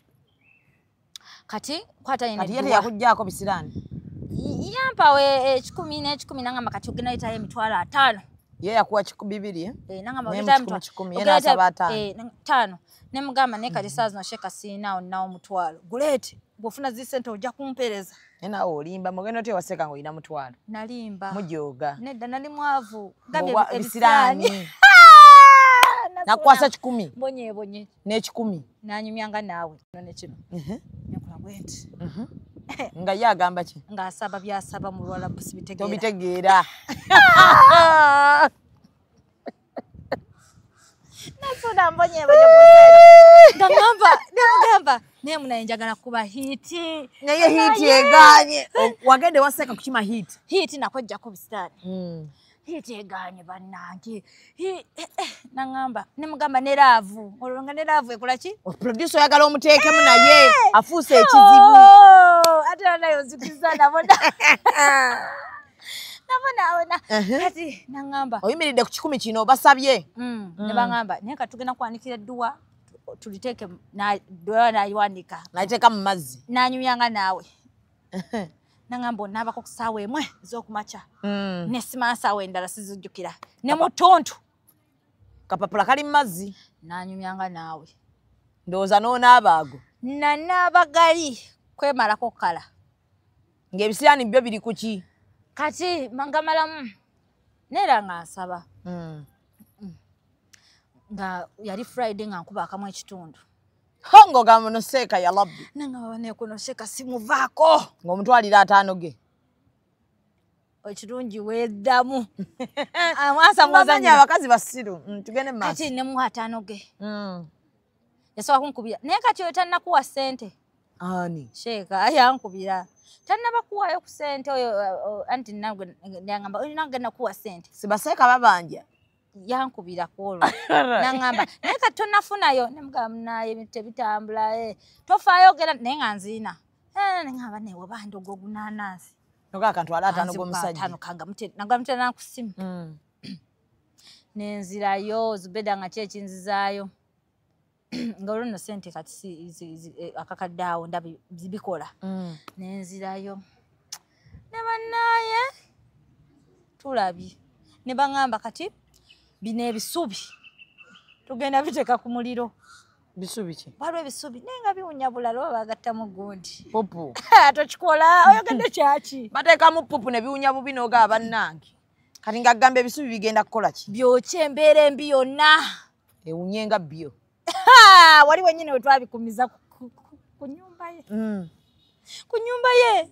Kati kwata yene. Kati yete yakujjaako bisiraani. Yampawe 10 n'ekikumi nangamba kati ogenda yitayo emitwalo 5. Ye yakuwa 200 nangamba ogenda emitwalo 10 yena asaba 5. Ne mugamba ne kati saazi no Sheeka sinaawo nawo mutwalo. Gulete bwofuna zi ssente ojja kumpereza. Nena olimba mugendo te waseka ngo ina mutwalo. Nalimba. Mujoga. Nedda nali mwavu. Gambye ebisiraani. Nakwasa 10. Bonye. Ne 10. Nanyumyanga naawe none kino. Nyakola bwenti. Nga ye agamba ki? Nga asaba byasaba mu lwala busibitegeera. Tobitegeera. Nafuna mbonye kusera. Ngamba naye munaye njagala kuba hiti. Naye hiti eganye. Wagende waseka kukima hiti. Hiti nakojja ko bisitani. Hiteganye bannange. Nangamba ne mugamba ne laavu. Olonga ne laavu ekola ki? Producer oyagala omuteekemu naye afuuse ekizibu. Ate nayo zikiza nabona. Nabona. Kati nangamba. Oyimiridde ku 10 kino basabye. Ne bangamba naye katugenda kwanikira dduwa tuliteeke na dduwa nayiwanika. Nayiteeka mu mazzi. Nanyumyanga naawe. Nangamba nabako kusaawa emwe ez'okumakya. Ne simanyi saawa endala sizijjukira. Ne mutonto. Kapapula kali mu mazzi. Nanyumyanga naawe. Ndowooza n'onaabaago. Nanaabagali kwemalako kala. Ng'ebisiraani byo biri ku ki? Kati mangamalamu. Neera nga nsaba. Nga yali Friday nga nkuba akamu ekitundu. Hongo gamuno seeka ya labbi. Nangamba ne kuno seeka simuvaako. Ng'omutwalira 5 ge. Ekirungi weddamu. Amwasa mwazanya abakazi basiru. Tugende mu maaso. Kati ne mu 5 ge. Yasobola kunkubira. Naye kati oyo tannakuwa ssente. Ani? Sheeka yankubira. Tannabakuwayo ku ssente oyo anti nangamba oyo nange nakuwa ssente. Sibaseeka babanja. Yankubira kwolwo. Nangamba naye kati tonnafunayo. Ne mugamba naye tebitambula. Tofaayo genda naye nga nziina. Nangamba newe bandogo ogunaanansi. Noga akantwala 5 g'omusajja. 5 kanga mutera nakusimu. Nenzirayo Zubeda nga kyekinzizaayo. Nga olwo sente kati akakaddaawo ndabi zibikola. Nenzirayo. Ne bannaye tulabye. Ne bangamba kati bino ebisubi tugenda biteeka ku muliro. Bisubi ki? Waliwo ebisubi naye nga biwunya bulala oba bagattamu gundi. Pupu. Tokikola oyogedde kyaki? Bateekamu pupu ne biwunya bubi n'oga bannange. Kati ng'agamba ebisubi bigenda kukola ki? Byokya embeera embi yonna. Ewunye nga byo. Waliwo nnyini we twabikumiza ku nnyumba ye. Ku nnyumba ye.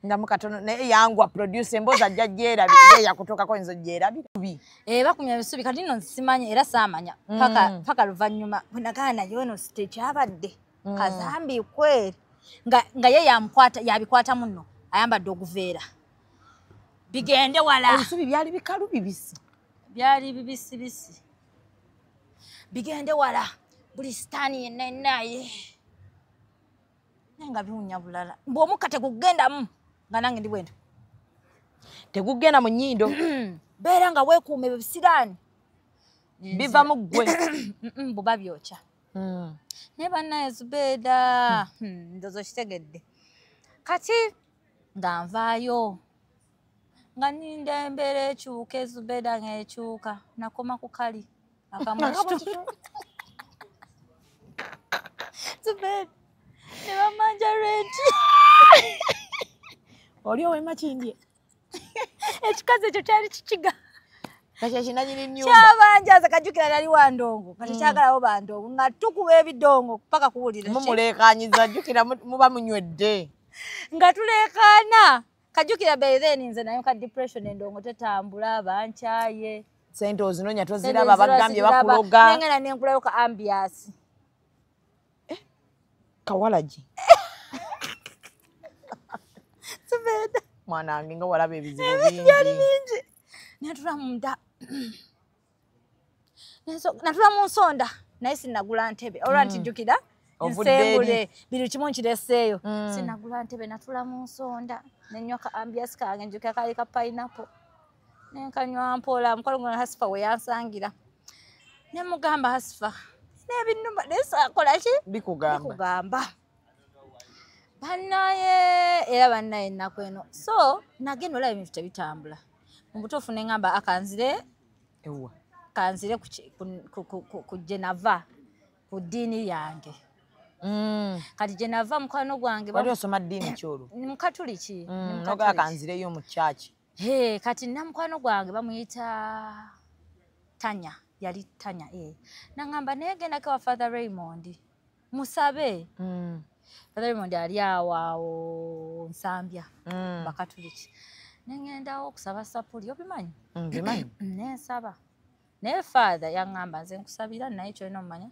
Ndamu katono naye yangwa producer emboozi ajja gyerabi yakutuukako nzo gyerabira. Bakumya ebisubi kati nno simanyi era saamanya paka luvannyuma bwe nagaa naye ono tekyabadde kazambi kweri nga ye yabikwatamu nno ayambadde oguveera bigende wala. Ebisubi byali bikalu bibisi. Byali bibisibisi bigende wala buli sitaani yenna naye nga biwunya bulala bw'omukka tegugendamu nga nange ndi bwendo tegugenda mu nnyindo. Beera nga weekuuma ebyo bisiraani biva mu ggwe. Buba byokya. Naye bannaye Zubeda ndowooza okitegedde. Kati nga nvaayo nga ninda embeera ekyuka Zubeda ng'ekyuka nakoma ku kali akamu ekitundu. Zubeda ne bamanja renti. Oli owema kindye. Ekikazi ekyo kyali kikiga. Kati kinanyini nnyumba. Kyabanjaza kajjukira nali wa ndongo. Kati kyagalawo bandongo nga tukuba ebidongo paka kuwulira. Mumuleekaanyiza jjukira muba munywedde. Nga tuleekaana. Kajjukira beereni nze nayo ka depression endongo tetambula bankyaye. Sente ozinonya toziraba bagambye bakuloga. Nengena nenkulayo ka ambiance. Kawalagi. Zubeda. Mwanange nga walaba ebizibu bingi. Natula munda. Natula mu nsonda. Naye sinnagula ntebe. Olwa ntijjukira. Nsembule. Biri kimu nkireseeyo. Sinnagula ntebe natula mu nsonda. Nenywa ka ambiance kange njukira kali ka pineapple. Nenkanywa mpola mukwano gwange Hasifa we yansangira. Ne mugamba Hasifa. N'ebinuma nesakola ki? Bikugamba. Bannaye era bannaye ennaku eno. So nagenda olaba ebintu tebitambula. Mu butuufu ne ngamba akanzire ewa. Kanzire ku Genava ku ddiini yange. Kati Genava mukwano gwange. Wali osoma ddiini kyolo? Mukatuliki. Noga akanzireyo mu church. Kati namukwano gwange bamuyita Tanya. Yali Tanya nangamba naye gendako wa Father Raymond musabe. Father Raymond ali awo Nsambya bakatuliki. Nengendawo okusaba sapuli obimanyi? Bimanyi. Nensaba naye Father yangamba nze nkusabira naye kyolina omumanya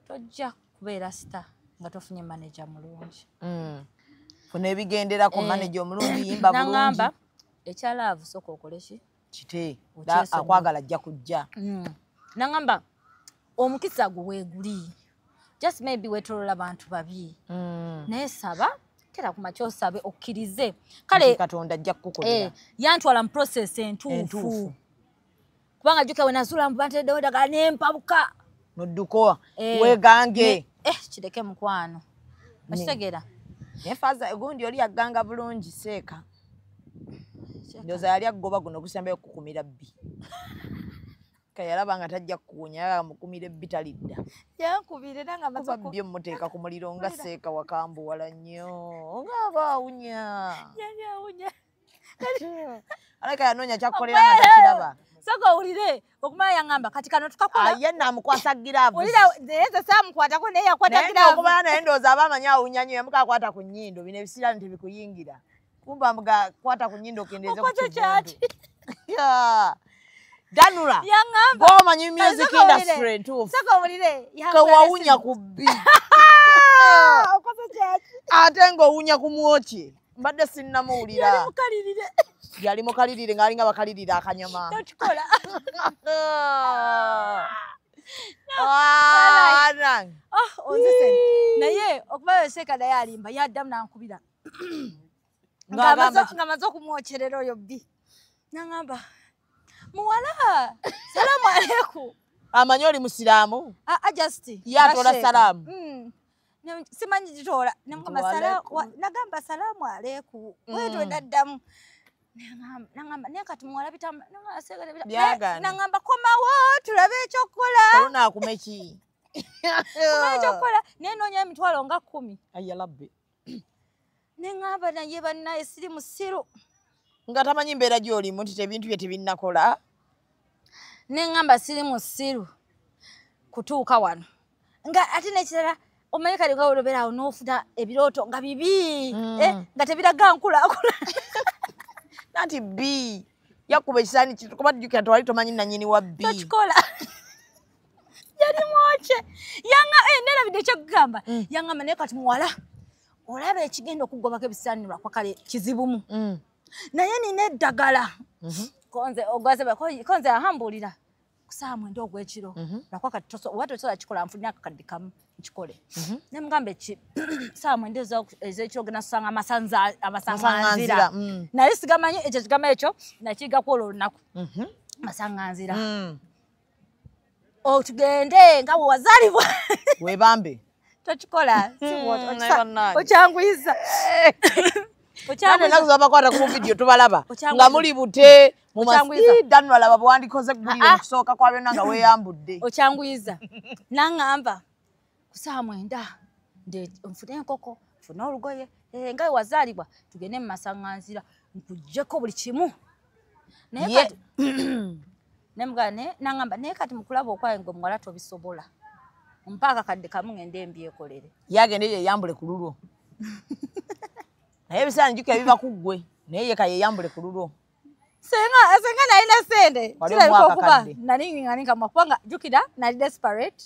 tojja kubeera star nga tofunye manager mulungi. Funa ebigenderako manager omulungi yimba bulungi. Nangamba ekyalaavu sooka okole ki? kite akwagala ajja kujja nangamba omukisa gwo weeguli just maybe wetolola abantu babi naye saba kera ku makyo osabe okkirize kale Katonda ajja kukukolera yantwala mu process entuufu kubanga jjuka we nazula mu bantedde odaga nempabuka nodduko weegange kireke mukwano okitegeera nefaza egundi oli yaganga bulungi seeka ndoza yali agoba guno kusembe okukumira bbi kayalaba nga tajja kukunya yamukumira ebbi talidda yankubire nanga mazako byo muteeka ku muliro nga seeka wakambu wala nnyo ng'abaawunya aleka yanoonya kyakkolera nga takiraba saka owulire okumala yaŋŋamba kati kano tukakola ye naamukwasa giraavu owulira neze saamukwatako naye yakwata giraavu okubala naye ndowooza aba amanyi awunya nnyo yamuka akwata ku nnyindo bino ebisira tebikuyingira kumba mga kwata ku nnyindo okendeeze ku kivundu Danula yaŋŋamba ng'omanyi music industry entuufu saka owulire kewawunya ku bbi okoze kyaki ate ng'owunya ku mwokye mbadde sinnamuwulira mukalirire yali mukalirire ng'alinga bakalirire akanyama tokikola onzise naye okuba yoseeka naye alimba yaddamu nankubira nga maze okumwokyerera oyo bbi naŋŋamba muwala salamu aleku amanyi oli musiraamu just yatola salaamu simanyi gitoola nagamba salamu aleku wetwe naddamu naŋŋamba naye kati muwala naŋŋamba komawo tulabe ekyokukola olunaakume ki ekyokukola naye noonya emitwalo nga 10 ayalabbe neŋŋamba naye bannaye siri musiru nga tamanyi mbeera gy'olimu nti ebintu bye tebinnakola neŋŋamba siri musiru kutuuka wano nga ate nekirala omanyi kali nga olobera awo n'ofuna ebirooto nga bibi nga tebiraga nkulaakula nti bbi yakuba ekisaani kuba tujjukira tewali tomanyi nannyini wa bbi tokikola yali mwokye nerabidde ekyokugamba yaŋŋamba naye kati muwala olaba ekigenda okugobako ebisaanirwa kwa kale kizibumu naye nina eddagala konze ahambuulira kusaawa 9 ogw'ekiro lwakwa kati oba tosobola kikola nfunire akakadde kamu nkikole ne mugamba saawa 9 ez'ekiro genda kusanga amasaŋŋanzira naye sigamanyi ekyo kigambo ekyo nakiigako olwo olunaku masaŋŋanzira otugende nga wewazaalibwa webambe tokikola okyanguyiza enaku zabakwata ku vidiyo tubalaba nga muli bute Danula laba bwandikoze eggulire mu kusooka kwa byonna nga weeyambudde okyanguyiza naŋŋamba ku saawa 9 nfune enkoko nfune olugoye nga wewazaalibwa tugende mu masaŋŋanzira nkuggyeko buli kimu naye naŋŋamba naye kati mukulaba okwaye nga omuwala tobisobola mpaaka kadde kamu ngende mbyekolere yagende yeyambule ku lulwo naye ebisaani jjuka ebiva ku ggwe naye yeka yeyambule ku lulwo senga nalina sente kirabika okuba nalinganingamwa kubanga jjukira nali desperate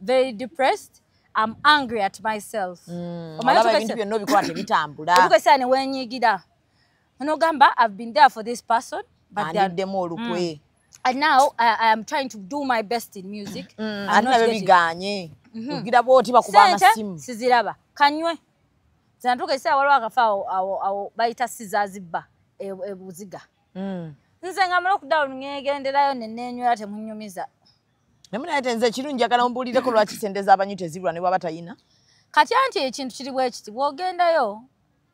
very depressed I'm angry at myself olaba ebintu byonna obikola tebitambula obukesa ne wenyigira nogamba I've been there for this person andiddemu olukwe and now I am trying to do my best in music ate nabe biganye ogira booti bakuba amasimu siziraba kanywe zinatuuka ekiseera waliwo akafa awo bayita sizazibba ebuziga nze nga mala okudown ngegenderayo neneenywera temunyumiza naye tenze ekirungi njagala mbuulireko lwaki sente z'abanyu tezirwa ne bwaba tayina kati anti ekintu kiri bwe kiti bw'ogendayo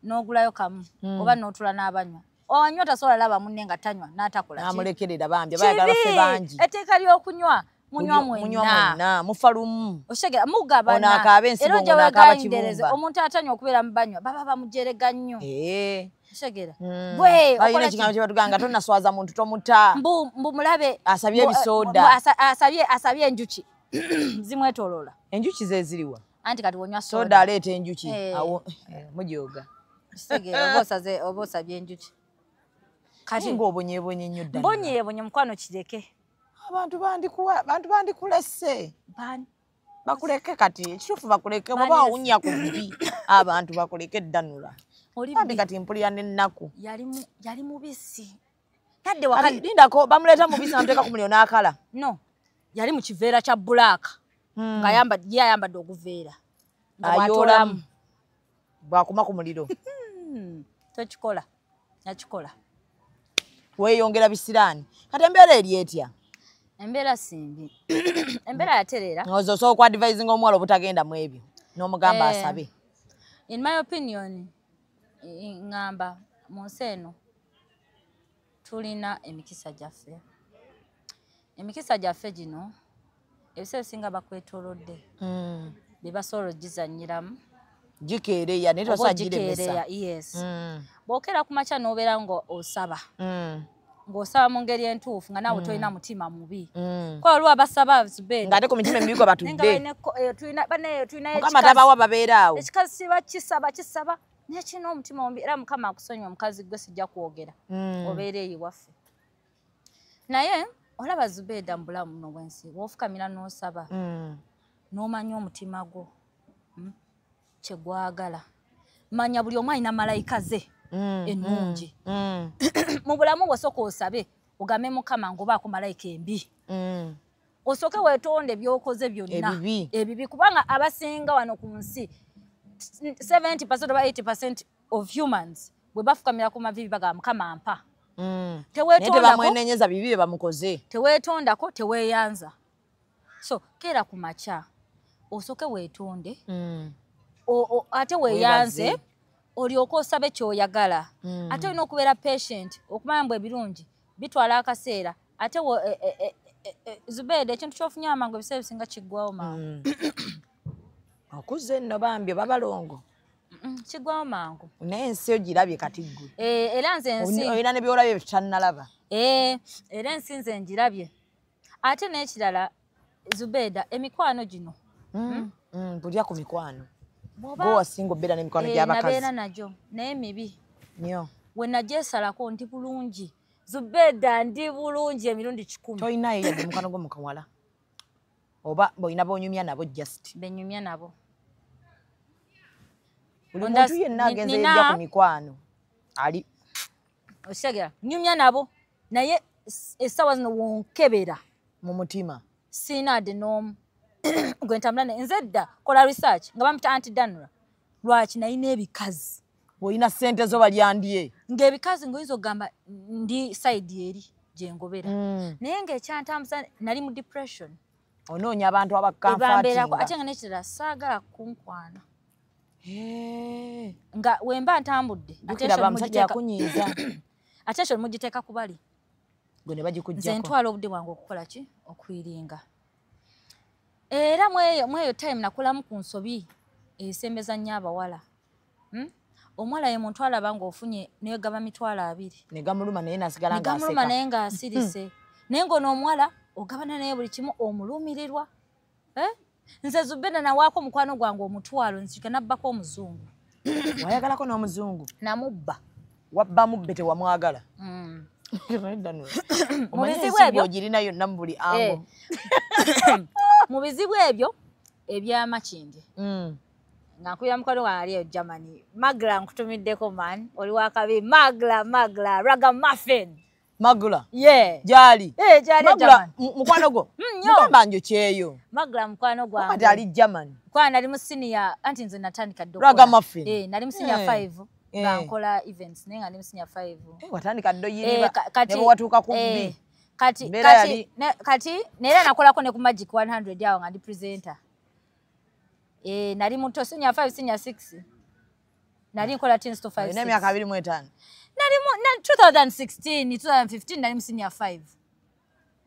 n'ogulayo kamu oba n'otula n'abanywa owanywa tasobola laba munne nga tanywa n'atakola namulekerera bambi bayagala ffe bangi etteeka ly'okunywa munywa mwenna mufa lumu oshegera mugabana ono akaaba ensibo ngono akaaba kibumba omuntu atanywa okubeera mu banywa baba bamujerega nnyo oshegera alina ekigambo kye batugamba nga tonnaswaza muntu tomuta mbu mulabe asabye ebisooda asabye enjuki zimwetoloola enjuki ze ziriwa anti kati wonywa soda aleeta enjuki awo mujooga oshegera oba osabye enjuki kati ng'obonyeebonye nnyo ddala mbonyeebonye mukwano kireke abantu bandikulese bakuleke kati ekituufu bakuleke oba owunya ku bbi abantu bakuleke Danula bambi kati mpulira n'ennaku yali mubisi Yadde wakati lindako bamuleta mu bisa nteka ku mulio n'akala. No. Yali mu kiveera kya black. Nga yayambadde oguveera. Ayolamu. Bwakuma ku muliro. Tokikola. Yakikola. Weeyongera bisiraani. Kati embeera eri etya? Embeera simbi. Embeera yatereera. Ozo so kwa advising omuwala obutagenda mu ebyo. N'omugamba asabe. In my opinion, ngamba mu nsi eno tulina emikisa gyaffe. Emikisa gyaffe gino ebiseera ebisinga bakwetoolodde. Bye basobola ogizannyiramu. Gikeereya naye tosagiremesa. Yes. Bw'okera ku makya n'obeera ng'osaba. Ng'osaba mu ngeri entuufu nga naawe tolina mutima mubi. Ko waliwo abasaba Zubeida. Ng'ate ku mitima emibigwa batudde. Tulina Mukama tabawa babeeraawo. Ekikazi kiba kisaba. Nekina omutima mubi era Mukama akusonyiwa omukazi gwe sijja kwogera. Obeera eyo waffe. Naye olaba Zubeida mu bulamu buno bw'ensi w'ofukamira n'osaba. N'omanya omutima gwo. Kye gwagala. Manya buli omu alina malayika ze ennungi. Mu bulamu bw'osooka osabe ogambe Mukama ng'obaako malayika embi. Osooke weetonde by'okoze byonna. Ebibi kubanga abasinga wano ku nsi 70% oba 80% of humans bwe bafukamira ku mavivi bagamba Mukama mpa. Tebamwenenyeza bibi bye bamukoze. Teweetondako teweeyanza. So keera ku makya osooke weetonde ate weeyanze olyoke osabe ky'oyagala. Ate olina okubeera patient okumanya mbu ebirungi bitwala akaseera. Ate Zubeida ekintu ky'ofunye amangu ebiseera ebisinga kiggwawo mangu. Okuze nno bambi babalongo. Kiggwawo mangu. N'ensi ogirabye kati ggwe. Era nze ensi olina ne by'olabye bitannalaba. Era ensi nze njirabye. Ate n'ekirala Zubeida emikwano gino. Bulya ku mikwano. Gwe wasinga obeera n'emikwano gy'abakazi. Nabeera nagyo naye mibi. Nnyo. We nagyesalako ndi bulungi. Zubeida ndi bulungi emirundi 10. Toyinayo yadde mukwano gwo mukawala. Oba boyina bonyumya nabo just. Benyumya nabo. Buli muntu yenna agenze yajja ku mikwano. Ali. Oshagera. Nyumya nabo. Naye essaawa zino wonkebera. Mu mutima. Sina de n'omu. Gwe ntambula nze dda kola research nga bamita Aunty Danura. Lwaki nalina ebikazi. Boyina ssente zo balyandye. Ng'ebikazi ngoyinza ogamba ndi side eri gye ngobera. Naye ng'ekyantambuza nali mu depression. Onoonya abantu abakamfaatinga. Ate nga n'ekirala saagala kunkwana. Nga wemba ntambudde. Attention mugiteeka ku bali. Gwe ne bagikuggyako. Nze ntwala obudde bwange okukola ki? Okwiringa. Era mweyo time nakulamu ku nsobi esembeza nnyo abawala. Omuwala ye muntu alaba ng'ofunye negaba mitwalo 2. Negamuluma naye nasigala ng'aseka. Negamuluma naye ng'asirise. Naye ng'ono omuwala ogabana naye buli kimu omulumirirwa. Nze Zubeida nawaako mukwano gwange omutwalo nzika nabbako omuzungu. Wayagalako n'omuzungu? Namubba. Wabba mubbe tewamwagala? Mu bizibu ebyo ogirina yonna mu buli ango. Mu bizibu ebyo eby'amakindi. Ngankubira mukwano wange ali Germany. Magla nkutumiddeko man. Oli wakabi Magla ragamuffin. Magla? Yeah. Jali? Jali Magla mukwano gwo? Mugamba njo kyeyo. Magla mukwano gwange. Kati ali Germany. Kwa nali mu senior anti nze natandika ddo. Ragamuffin. Nali mu senior 5. Nga nkola events naye nga nali mu senior 5. Watandika ddo yiriba. Ne watuuka ku mbi. Kati nera nakolako ne ku Magic 100 yawo nga ndi presenter. Nali muto senior 5 senior 6. Nali nkola 10 to 5. Ne myaka 25. Nali mu 2016 2015 nali mu senior 5.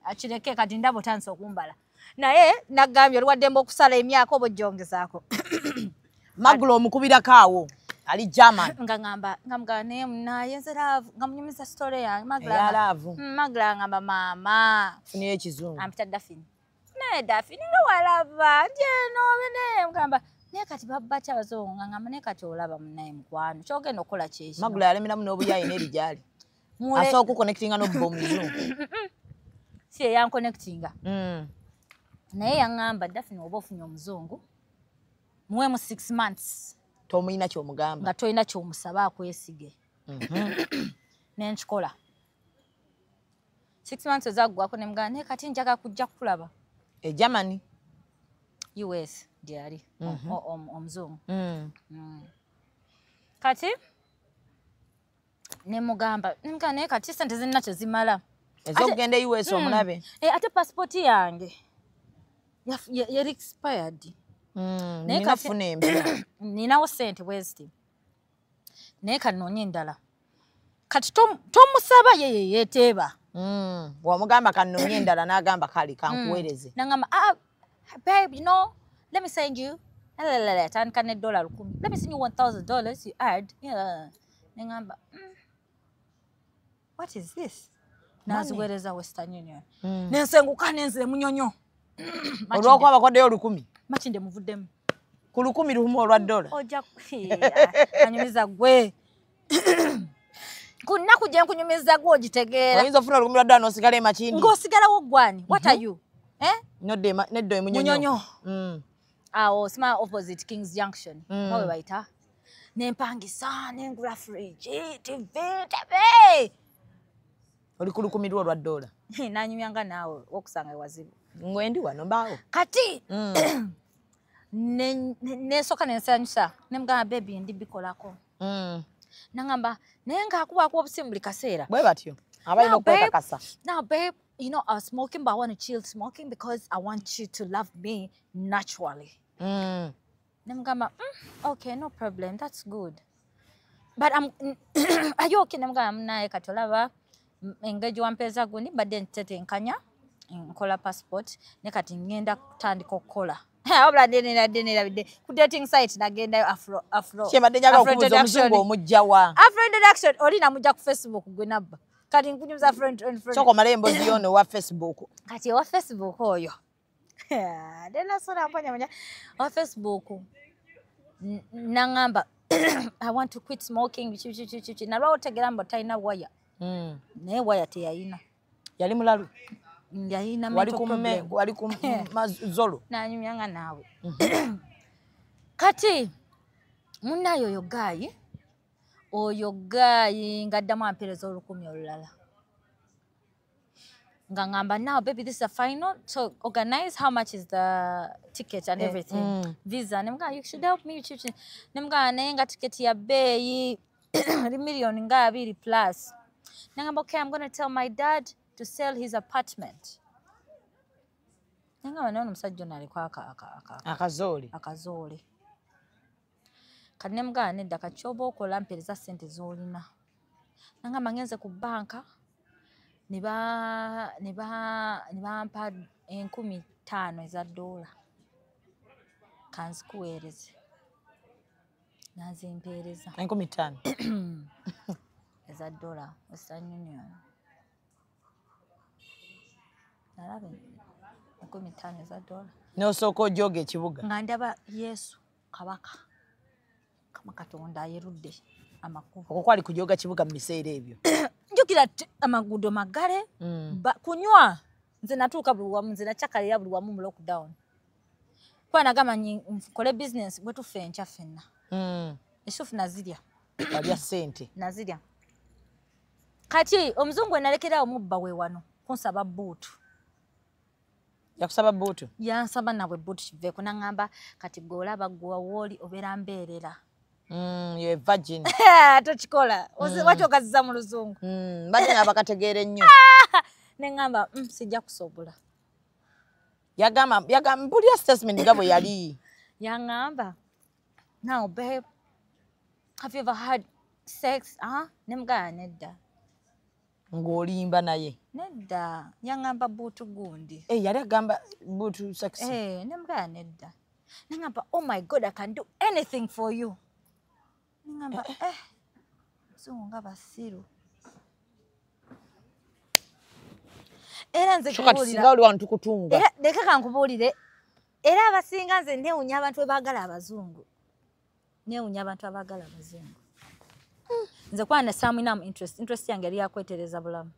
Akireke kati ndabo tanso okumbala. Naye nagambye olwaddemba okusala emyaka obojjongezaako. Maglo omukubira kaawo. Ali German. Ngamba ne nayenze love ngamunyumiza story ya Magla ngamba mama funiye ekizungu ampita Daphne ne Daphne nga walava njeno bene ngamba ne kati babba kyabazonga ngamba ne kati olaba munaye mukwano kyogenda okola kyeki Magla yalemera muno obuyayi n'erijali asooka connectinga n'obbo muzungu si yan connectinga naye yangamba Daphne oba ofunye omuzungu muwe mu 6 months tomuyina ky'omugamba nga toyina ky'omusaba akwesige. Nenchikola. 6 months ezagwako ne mugamba ne kati njagala kujja kulaba Germany US diari omuzungu kati ne mugamba ne kati sente zinnacho zimala ezogenda US omulabe ate passport yange ya expired nina fune empya ninawo sente bwesti ne kanonye ndala kati tomusaba yeye yeteeba wamugamba kanonye endala n'agamba kali kankuweereze nangamba babe, you know, let me send you atandika ne $1,000 let me send you $1,000 you add nangamba what is this naziweereza Western Union nensenguka nenzire munyonyo olwokuba bakoddeyo 1,000 makinde muvuddemu ku 1,000 lumu olwa $1 ojja anyumiza gwe kunnaku gye nkunyumiza gwe ogitegeera oyinza ofuna $1,000 n'osigala emakindi ng'osigalawo gwani what are you neddo emunyonyo awo sima opposite Kings Junction wawe bayita nempangisa nengula fridge TV tebe oli ku 1,000 olwa $1 nanyumyanga naawe okusanga ewazibu ngwendi wano mbaawo kati nesooka nensanyusa nemugamba baby ndibikolako nangamba naye ngaakubaako obusimu buli kaseera bwe batyo abalina okwekakasa now babe you know I was smoking but I want to chill smoking because I want you to love me naturally nemugamba okay no problem that's good but are you okay nemugamba naye kati olaba engage wampeeza gundi badde ntetenkanya nkola passport ne kati ngenda kutandika okukola obula denera bidde ku dating site nagendayo afro kyebadde njaga okubuuza omuzungu omujjawa afro introduction oli namujja ku Facebook gwe nabba kati nkunyumiza friend soko malembo ziono wa Facebook kati wa Facebook oyo dena sora mpanya wa Facebook nangamba I want to quit smoking chichi nalwa otegera mbo taina waya ne waya teyayina yali mulalu yayina wali ku mazolo nanyumyanga naawe kati munayo oyo gayi ngaddamu ampeereza 1,000 olulala nga ngamba now baby this is a final so organize how much is the ticket and everything visa nemugamba you should help me nemugamba naye nga ticket ya beeyi million nga 2 plus nangamba okay I'm going to tell my dad to sell his apartment nangamba naye omusajja ono aliko akazoole kati nemugamba nedda kakyoba okola mpeereza ssente z'olina nangamba ngenze ku banka ne bampa 15,000 eza $1 kanzikuweereze nazimpeereza 15,000 eza $1 Western Union nalabe 15,000 eza $1 n'osooka ojooga ekibuga nga ndaba Yesu kabaka kama Katonda ayerudde amakubo okwo kwali kujooga kibuga mu biseera ebyo njukira amagudo magale kunywa nze natuuka buli wamu nze nakyakalira buli wamu mu lockdown kuba nagamba nkole business bwe tufe enkya ffenna essufu nazirya walya ssente nazirya kati omuzungu enalekerawo mubba we wano kunsaba buutu yakusaba buutu yansaba nabwe buutu kiveeko nangamba kati gwe olaba gwe wooli obeera mbeerera ye virgin tochikola wati okaziza mu luzungu mbadde nga bakategeera ennyo nengamba sijja kusobola yagamba mpulira statement nga bwe yali yaŋŋamba now babe have you ever had sex nemugamba nedda ng'olimba naye nedda yaŋŋamba buutu gundi yali agamba buutu sex nemugamba nedda nengamba oh my god I can do anything for you ngamba muzungu nga basiru era nze kubuulira oli wano tukutunga leka kankubuulire era abasinga nze neewunya abantu ebaagala abazungu nze kuba nasaamwinamu interest yange yali yakwetereza bulamu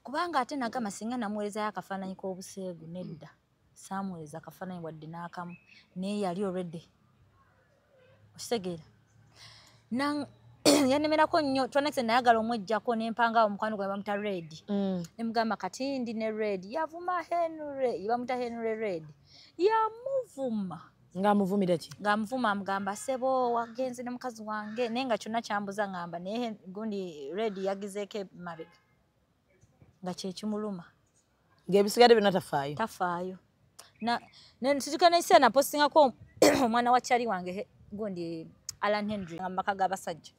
kubanga ate nagamba singa namuweerezayo akafaananyi k'obuseegu nedda saamuweereza akafaananyi wadde n'akamu naye yali already okitegeera yanemerako nnyo twanexe nayagala omwejjako nempanga omukwano gwe bamuta Red nemugamba kati ndi ne Red yavuma Henry bamuta Henry Red yamuvuma ng'amuvumira ki ng'amuvuma amugamba sebo wagenze ne mukazi wange naye nga kyonna kyambuza ngamba naye gundi Red yagizeeko mabega nga kyekimuluma ng'ebisigadde byonna tafaayo nensituka n'ekiseera napostingako omwana wa kyali wange gundi Alan Henry nga maka g'abasajja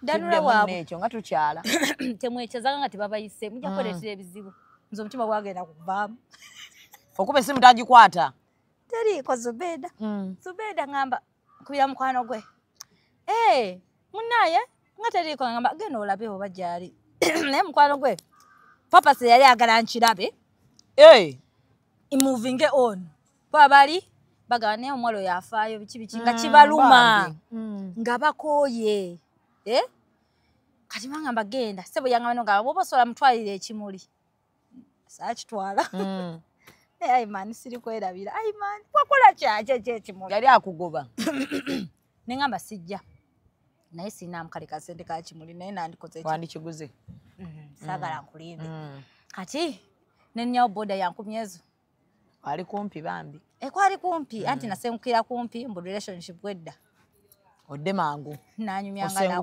danula waabwe ekyo nga tukyala temwekyezanga nga tebabayise mujja kuleetera ebizibu nze omutima gwagenda kuvaamu okuba esimu tagikwata teriiko Zubeda Zubeda ngamba kubira mukwano gwe munaye nga teriiko ngamba genda olabe oba gyali naye mukwano gwe papa se yali agala nkirabe moving on babali bagane omwalo yafaayo biki nga kibaluma nga bakooye kati manga bagenda sebo yanga bano nga bobosola mutwalire ekimuli saakitwala ai man siri kwerabira ai man wakola kyaje ekimuli yali akugoba nengamba sijja naye sina mukale kasente ka kimuli naye nandikoze wandikiguze sagala nkulinde kati nenya boda yankumyezo ali kumpi bambi kwali kumpi anti nasenkukira kumpi mbu relationship wedda odde mangu nanyumyanga na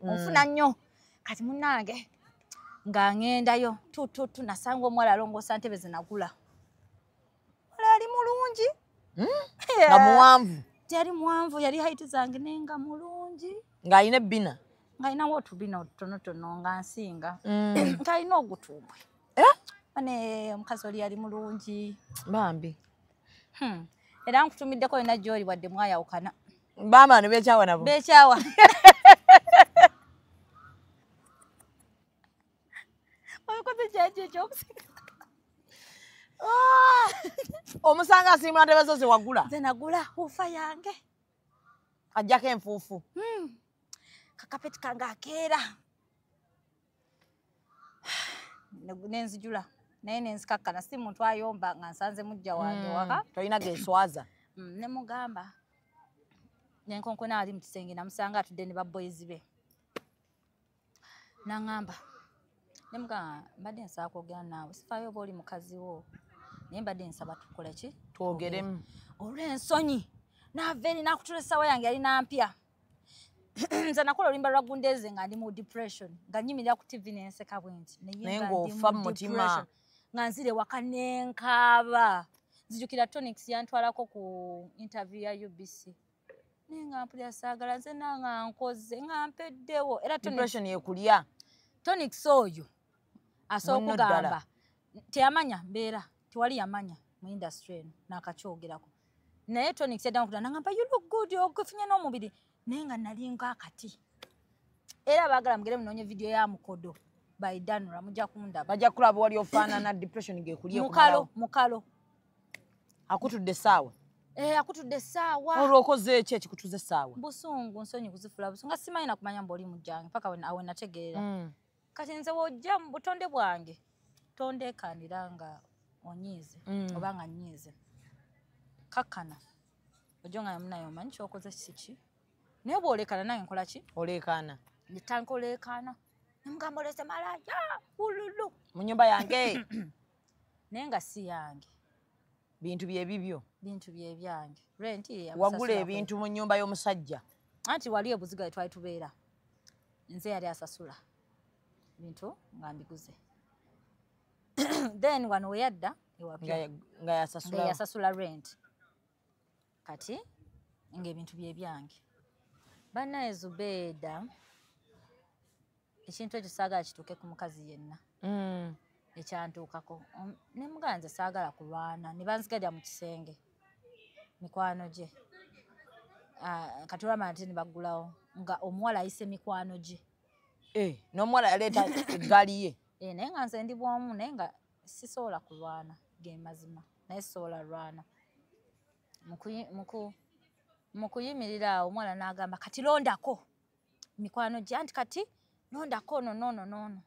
onfuna nnyo kati munange nga ngendayo tu nasanga omwala alongoosa ntebe zinagula wala ali mulungi nga muwanvu yali muwanvu yali height zange nenga mulungi ng'alina ebbina ng'alinawo otubina otutonotono nga nsinga ng'alina ogutumbwe ane omukazi oli yali mulungi bambi era nkutumiddeko yona gy'oli wadde mwayawukana bamba ne beekyawa nabo beekyawa okoze kyaki ekyokusika omusanga asiimula ntebe zo ze wagula nze nagula ufa yange ajjako enfuufu kakapeti kange akeera nenzijula naye nenzikakkana si muntu ayomba nga nsanze mujja wange waka tolina genswaza ne mugamba nenkonkona ali mu kisenge namusanga atudde ne baboyizi be nangamba ne mugamba mbadde nsaba kwogera naawe sifaayo oba oli mukazi wo naye mbadde nsaba tukole ki twogeremu olw'ensonyi naava eri nakutula essawa yange yali nampya nze nakola oluyimba lwa Gundeze nga ndi mu depression nga nyimirira ku TV nenseka bwe nti naye ng'ofa mu mutima nga nzire waka nenkaaba nzijukira Tonix yantwalako ku interview ya UBC naye nga mpulira saagala nze nanga nkoze nga mpeddewo era depression yekulya Tonix oyo asooka okugamba teyamanya mbeera tewali yamanya mu industry eno n'akakyogerako naye Tonix yaddamu okudda nangamba you look good okufunye n'omubiri naye nga nalinga akati era baagala mugere munoonye video ya Mukodo by Danura mujja kundaba bajja kulaba wali ofaanana depression gekulye mukalo akutudde essaawa akutudde essaawa olwokoze eki ekikutuza essaawa busungu nsonyi kuzifula busungu nga simanyi nakumanya mbu oli mujjange paka awe nategeera kati nze wojja mu butonde bwange tondeekanira nga onyiize oba nga nnyiize kakkana ojo nga yamunaye omanyi kyokoze kiki naye bw'olekana nange nkola ki oleekaana ntankoleekaana nemugamba olese malaya ululu mu nnyumba yange naye nga si yange bintu byebibyo bintu byebyange renti wagula ebintu mu nnyumba y'omusajja anti wali ebuziga twali tubeera nze yali asasula bintu nga mbiguze then wano we yadda nga yasasula rent kati ng'ebintu byebyange bannaye Zubeda ekintu ekyo saagala kituuke ku mukazi yenna ekyantuukako ne mugamba nze saagala kulwana ne banzigalira mu kisenge mikwano gye kati olwamala nti ne baggulawo nga omuwala ayise mikwano gye n'omuwala yaleeta eggaali ye naye nga nze ndi bwomu naye nga sisobola kulwana ge mazima naye sisobola lwana mu kuyimirira awo omwana n'agamba kati londako mikwano gye anti kati londako noono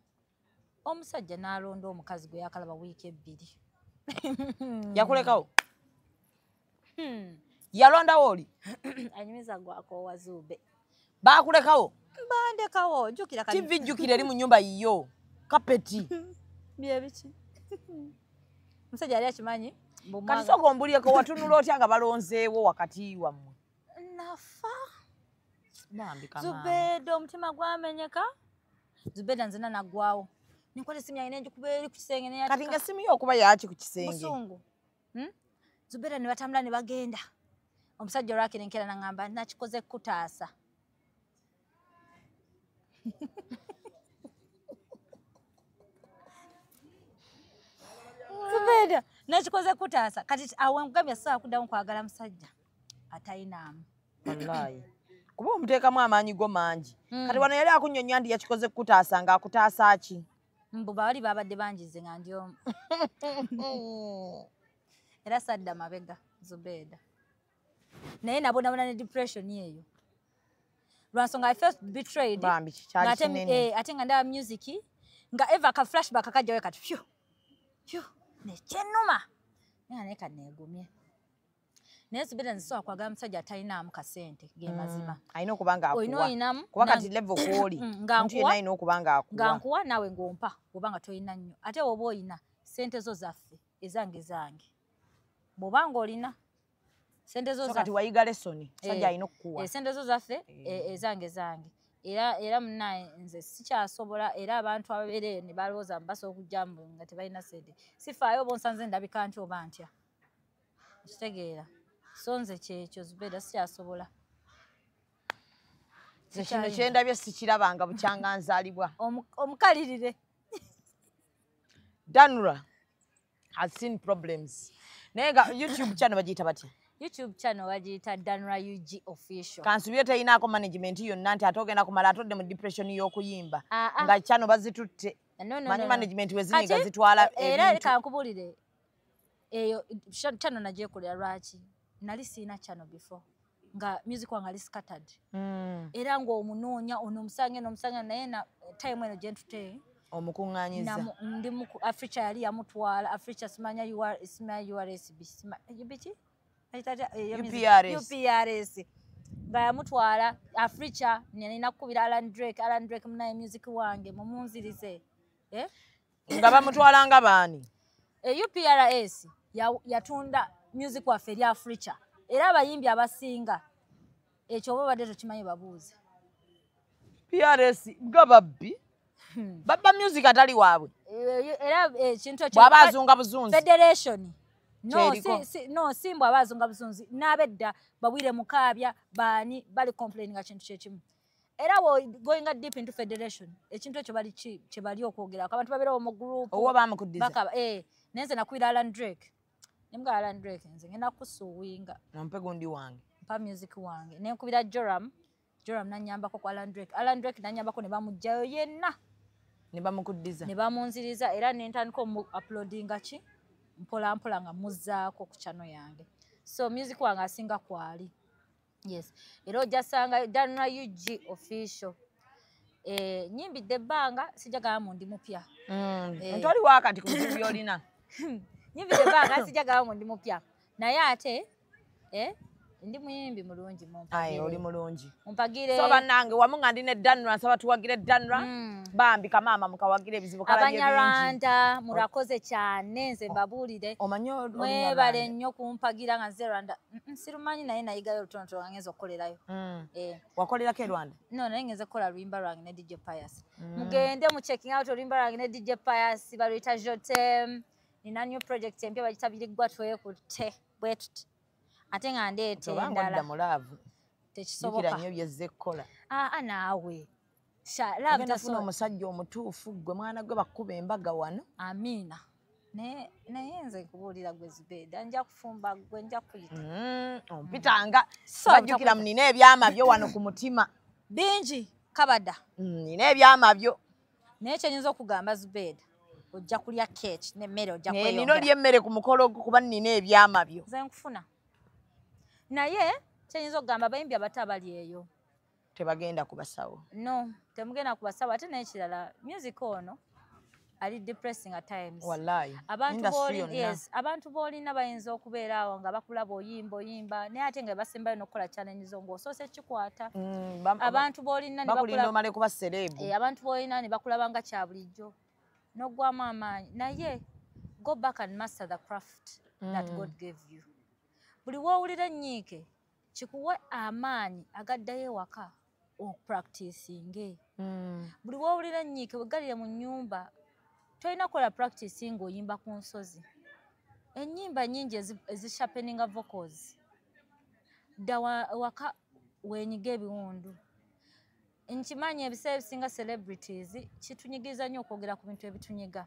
omusajja n'alonda omukazi gwe yakalaba wiiki 2 yakulekawo yalondawo oli anyumiza gwakoowa Zube Bakulekawo. Mbandekawo jukira kati. TV jukira eri mu nyumba yiyo. Kapeti. Bye biki. Musajja ali akimanyi. Kati soko mbulieko watunula otya nga balonzeewo wakati wammwe. Nafa. Bambi kama. Zubeda omutima gwamenyeka. Zubeda nzina nagwawo. Ninkwate simu yange nenje kubeeri ku kisenge ne kati nga simu yo okuba yaki ku kisenge. Musungu. Zubeda ne batambula ne bagenda. Omusajja olwakiri nkera nangamba nakikoze kutaasa. Zubeda nakikoze kutaasa kati awangambye saa kuddamu kwagala musajja atayinaamu. Wallahi. Kuba omuteekamu amaanyi go mangi. Kati wano yali akunyonya ndi yakikoze kutaasa nga akutaasa ki? Mbuba wali babadde bangize nga ndi omu. Era sadda mabega Zubeda. Naye nabonabona ne depression eyo. Lwansonga I felt betrayed. Bambi kyali kinene. Ate nga ndaba music nga eva ka flashback akajjayo kati phew. Phew. Ne kyenuma. Naye kaneegumye. Naye Zubeda nzisobola kwagala musajja atalinamu kasente ge mazima. Alina okuba nga akuwa. Olina oyinamu. Kuba kati level kw'oli. Omuntu yenna alina okuba nga akuwa. Nga nkuwa naawe ng'ompa oba nga toyina nnyo. Ate oba oyina sente zo zaffe ezange zange. Bw'oba ng'olina sente zo zaffe. Kati wayiga lesoni. Musajja alina okukuwa. Sente zo zaffe ezange zange. Era munnaye nze sikyasobola era abantu ababeereyo ne balowooza basobola okujjamu nga tebalina sente. Sifaayo oba onsanze ndabika ntya oba ntya. Kitegeera. So nze kyekyo Zubeda sikyasobola. Kino kyendabye sikirabanga bukyanga nzaalibwa. Omukalirire. Danura has seen problems. Naye nga YouTube channel bagiyita batya? YouTube channel bagiyita Danura UG Official. Kansubire teyinaako management yonna nti ate ogenda kumala atodde mu depression y'okuyimba. Nga channel bazitutte. Manyi management wezinyiga zitwala ebintu. Era kankubulire. Eyo channel nagyekolera lwaki? Nali siina channel before. Nga music wange ali scattered. Era ng'omunoonya onomusange naye na time eno gye ntute. Omukungaanyiza. Ndi mu Africa yali yamutwala. Africa simanya URSB. Biki? UPRS. Nga yamutwala Africa nina kukubira Alan Drake munaye music wange mumunzirize. Nga bamutwala nga baani? UPRS yatunda music waffe eri Africa. Era abayimbi abasinga ekyo oba badde tokimanyi babuuze. PRS nga babbi? Babba music atali waabwe. Era ekintu ekyo bw'aba azunga buzunzi. Federation. No, simbo abazunga buzunzi. N'abedda babwire mukaabya baani bali complaining kintu kyekimu. Era going deep into federation. Ekintu ekyo bali kye bali okwogerako. Abantu babeerawo mu group. Owo bamukuddiza. Nenze nakwira Alan Drake. Nemga Alan Drake nze ngenda kusuwinga. Nampe gundi wange. Mpa music wange. Ne nkubira Joram nanyambako kwa Alan Drake. Alan Drake nanyambako ne bamujjayo yenna. Ne bamukuddiza. Ne bamunziriza era nentandika uploadinga ki mpola nga muzzaako ku channel yange. So music wange asinga kwali. Yes. Era ojasanga Danura UG Official. Nyimbidde ebbanga sijagala mu ndi mupya. Ntoli wakati ku bizibu by'olina. Nyimbidde ebbanga sijagala mu ndi mupya. Naye ate ndi muyimbi mulungi mumpagire. Aye oli mulungi. Mumpagire. So bannange wamu nga ndine Danura nsaba tuwagire Danura. Bambi kamaama mukawagire ebizibu kalabye bingi. Abanyarwanda murakoze cyane nze mbabuulire. Omanyi mwebale nnyo kumpagira nga nze Rwanda. Sirumanyi naye nayigayo olutonotono nga ngenza okukolerayo. Wakolerako e Rwanda? No, naye ngenza kukola luyimba lwange ne DJ Pius. Mugende mu checking out oluyimba lwange ne DJ Pius baluyita Jotem. Nina new project empya bagita Birigwa Twekutte bwetuti. Ate nga ndeete endala. Tobanga mulaavu. Tekisoboka. Bikira nnyo byezze kukola. Naawe. Agenda funa omusajja omutuufu gwe mwana gwe bakuba embaga wano. Amiina. Naye nze nkubuulira gwe Zubeda nja kufumba gwe nja kuyita. Ompitanga. Bajjukira nina ebyama byo wano ku mutima. Bingi kabada. Nina ebyama byo. Naye kyenyinza okugamba Zubeda. Ojja kulya cake n'emmere ojja kweyongera. Nino lye emmere ku mukolo kuba nina ebyama byo. Nze nkufuna. Naye kyenyinza okugamba abayimbi abato abali eyo. Tebagenda kubasawo. No, temugenda kubasawo ate n'ekirala music ono ali depressing at times. Wallahi. Abantu bolina bayinza okubeera awo nga bakulaba oyimba naye ate nga basembayo n'okukola challenge zo ng'osoose kikwata. Abantu bolina ne bakulina omale kuba serebu. Abantu bolina ne bakulaba nga kya bulijjo n'oggwamu amaanyi naye go back and master the craft that God gave you. Buli woowulira ennyiike kikuwe amaanyi agaddayo ewaka okupracticinge. Buli woowulira ennyiike weggalire mu nnyumba tolina kukola practice ng'oyimba ku nsozi. Ennyimba nnyingi ezishapeninga vocals. Dda waka weenyiga ebiwundu. Nkimanyi ebiseera ebisinga celebrities kitunyigiriza nnyo okwogera ku bintu ebitunyiga.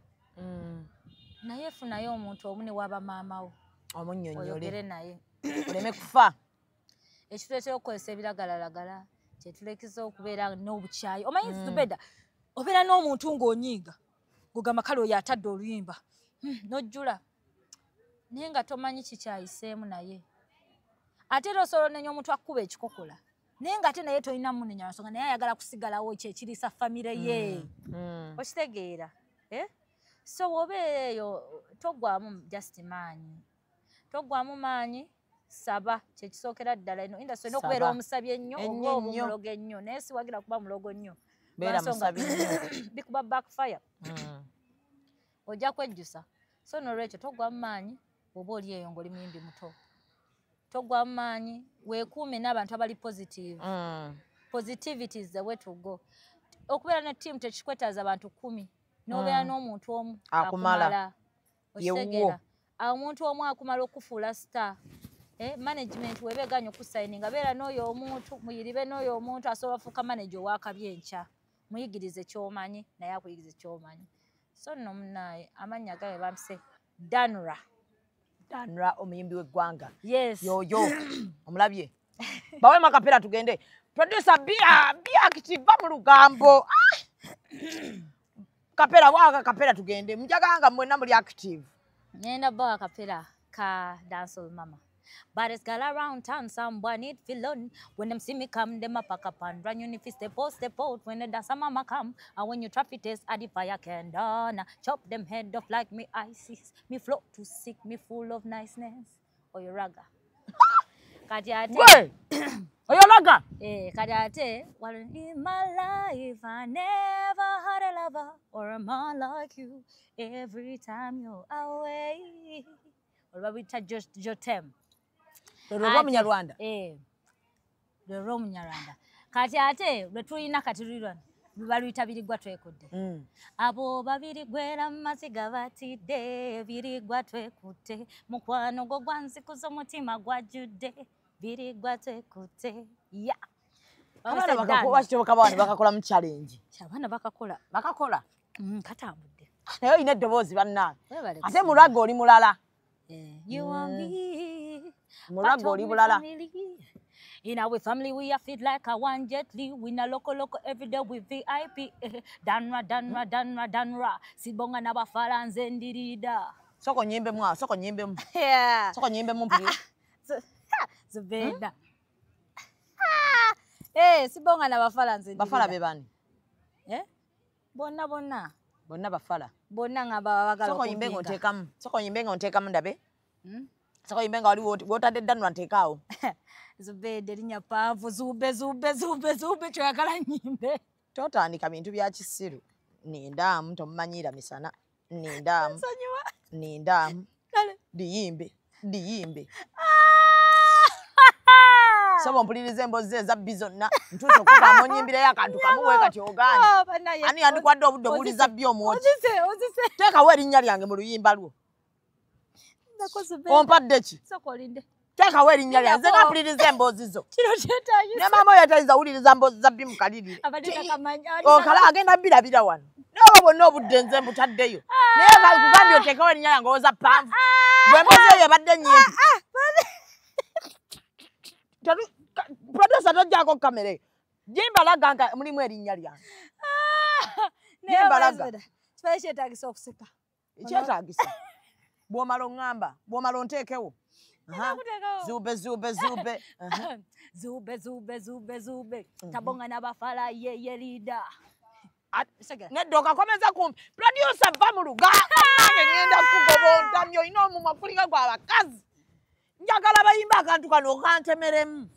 Naye funayo omuntu omu ne waba maama wo. Omunnyonnyole. Oyogere naye. Oleme kufa. Ekituleetera okukozesa ebiragalalagala kyetulekeza okubeera n'obukyayi. Omanyi Zubeda obeera n'omuntu ng'onyiiga. Gugamba kale oyo atadde oluyimba n'ojjula naye nga tomanyi kikyayiseemu naye ate era osobola onenya omuntu akkuba ekikokola naye nga ate naye tolina munenya nsonga naye ayagala kusigalawo kyekiriisa famire ye okitegeera so wobeera eyo toggwamu just maanyi saba kyekisookera ddala ino industry olina okubeera omusabye ennyo oba omulogo ennyo naye siwagira kuba mulogo nnyo bikuba backfire. Ojja kwejjusa so n'olwekyo toggwa mu maanyi bw'oba oli eyo ng'oli muyimbi muto. Toggwa mu maanyi weekuume n'abantu abali positive. Positivity is the way to go. Okubeera ne ttiimu tekikwetaaza abantu 10 n'obeera n'omuntu omu akumala. Okitegeera omuntu omu akumala okufuula star. Management webeeganya okusayininga beera n'oyo omuntu muyiribe n'oyo omuntu asobola fuuka manager ow'akabi enkya. Muyigirize ky'omanyi naye akuyigirize ky'omanyi. So nno munnaye amannya gawe bampise Danra omuyimbi w'eggwanga. Yes. Yoyo omulabye. Bawema akapeera tugende. Producer Bia Active mu lugambo. Kapeera tugende. Mujaganga mwenna muli active. Ngenda bawa akapeera ka Dancehall Mama. Baddest girl around town, someone need feel on. When them see me come, them a pack up and run. You if you step out. When the dancer mama come, and when you traffic test, at the fire can done. Chop them head off like me ISIS. Me float to sick, me full of niceness. Or your raga. Kadiate. Or your raga. Kadiate. Well, in my life, I never had a lover or a man like you. Every time you're away. Or what we touch just Jotem. Lero Munyarwanda. Lero Munyarwanda. Kati ate lwetulina katirirwana baluyita birigwa twekudde. Abo babiri gwera masiga batidde birigwa twekutte mukwano gwo gwanzikuza omutima gwajjudde birigwa twekutte. Ya. Abana bakakubashitoka bana bakakola mu challenge. Abana bakakola. Katambudde. Nayo ine eddoboozi banna. Ate mulago oli mulala. You and me. Murago oli bulala. In our family we are fit like a one jet li. We na loco every day with VIP. Danra. Sibonga na bafala nze ndirida. Soko nyimbe mu. Yeah. Soko nyimbe mu mpiri. Zubeda. Sibonga na bafala nze ndirida. Bafala bebani. Bonna bafala. Bonna ngaba bagala. Soko nyimbe ngontekamu ndabe. Soko yimbenga wali wotadde Danra nteekaawo. Zubede linya paavu zube kyoyagala nyimbe. Totandika bintu bya kisiru. Nindaamu tomumanyira misana. Nindaamu. Diyimbe. Sobo mpulirize emboozi ezabbi zonna. Ntuusa okuvaamu onnyimbirayo akantu kamuwe kati ogaanye. Ani yandikwadde obudde obuli zabbi omwoki. Ozise. Teekawo erinnya lyange mu luyimba lwo. Ompadde ki? Sokolinde. Teekawo erinnya lyange. Nze mpuliriza emboozi zo. Kino kyetaagisa. Ne maama yetayiza wuliriza mboozi zabbi mu kalirire. Okala agenda birabira wano. N'oba bonna obudde nze mbutaddeyo. Naye kugambye oteekawo erinnya lyange oza ppanvu. Bwe mboozi eyo ebadde nnyimpi. Producer tojjaako kamera. Jimbalaga nga mulimu erinnya lyange. Jimbalaga. Kibaye kyetaagisa okuseka. Kyetaagisa. Bw'omala oŋŋamba, bw'omala onteekewo. Zube. Zube. Tabonga n'abafala ye lida. Neddoka komeza kumpi. Producer va mu luga. Nange ngenda kugobonta myo ino mu makulinga gwa bakazi. Njagala bayimba akantu kano kantemeremu.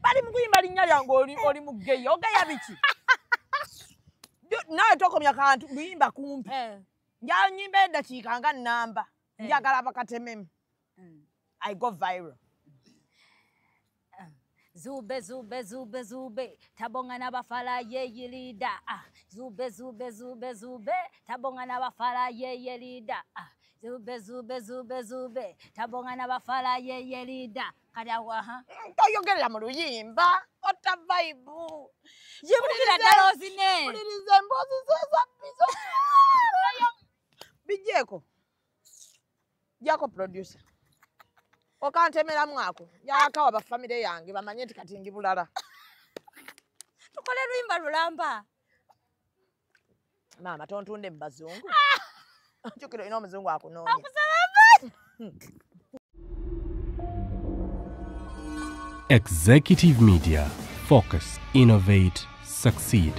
Bali mukuyimba linnya lyange oli mugeyi. Ogeya biki? Nawe tokomya kantu kuyimba kumpi. Njala nyimba eddakiika nga nnamba. Njagala bakatememu. I go viral. Zube zube zube zube tabonga nabafala yeye leader zube zube zube zube tabonga nabafala yeye leader zube zube zube zube tabonga nabafala yeye leader kadawa toyogerera mu luyimba ota vibe jibulira dalozine ulirize mbozi zeza bizo bijeko jako producer okantemera mwako yakawa ba family yange bamanye tikati ngibulala tukole lwimba lulamba mama tontunde mbazungu chukiro ino mzungu akunonye Executive Media. Focus, innovate, succeed.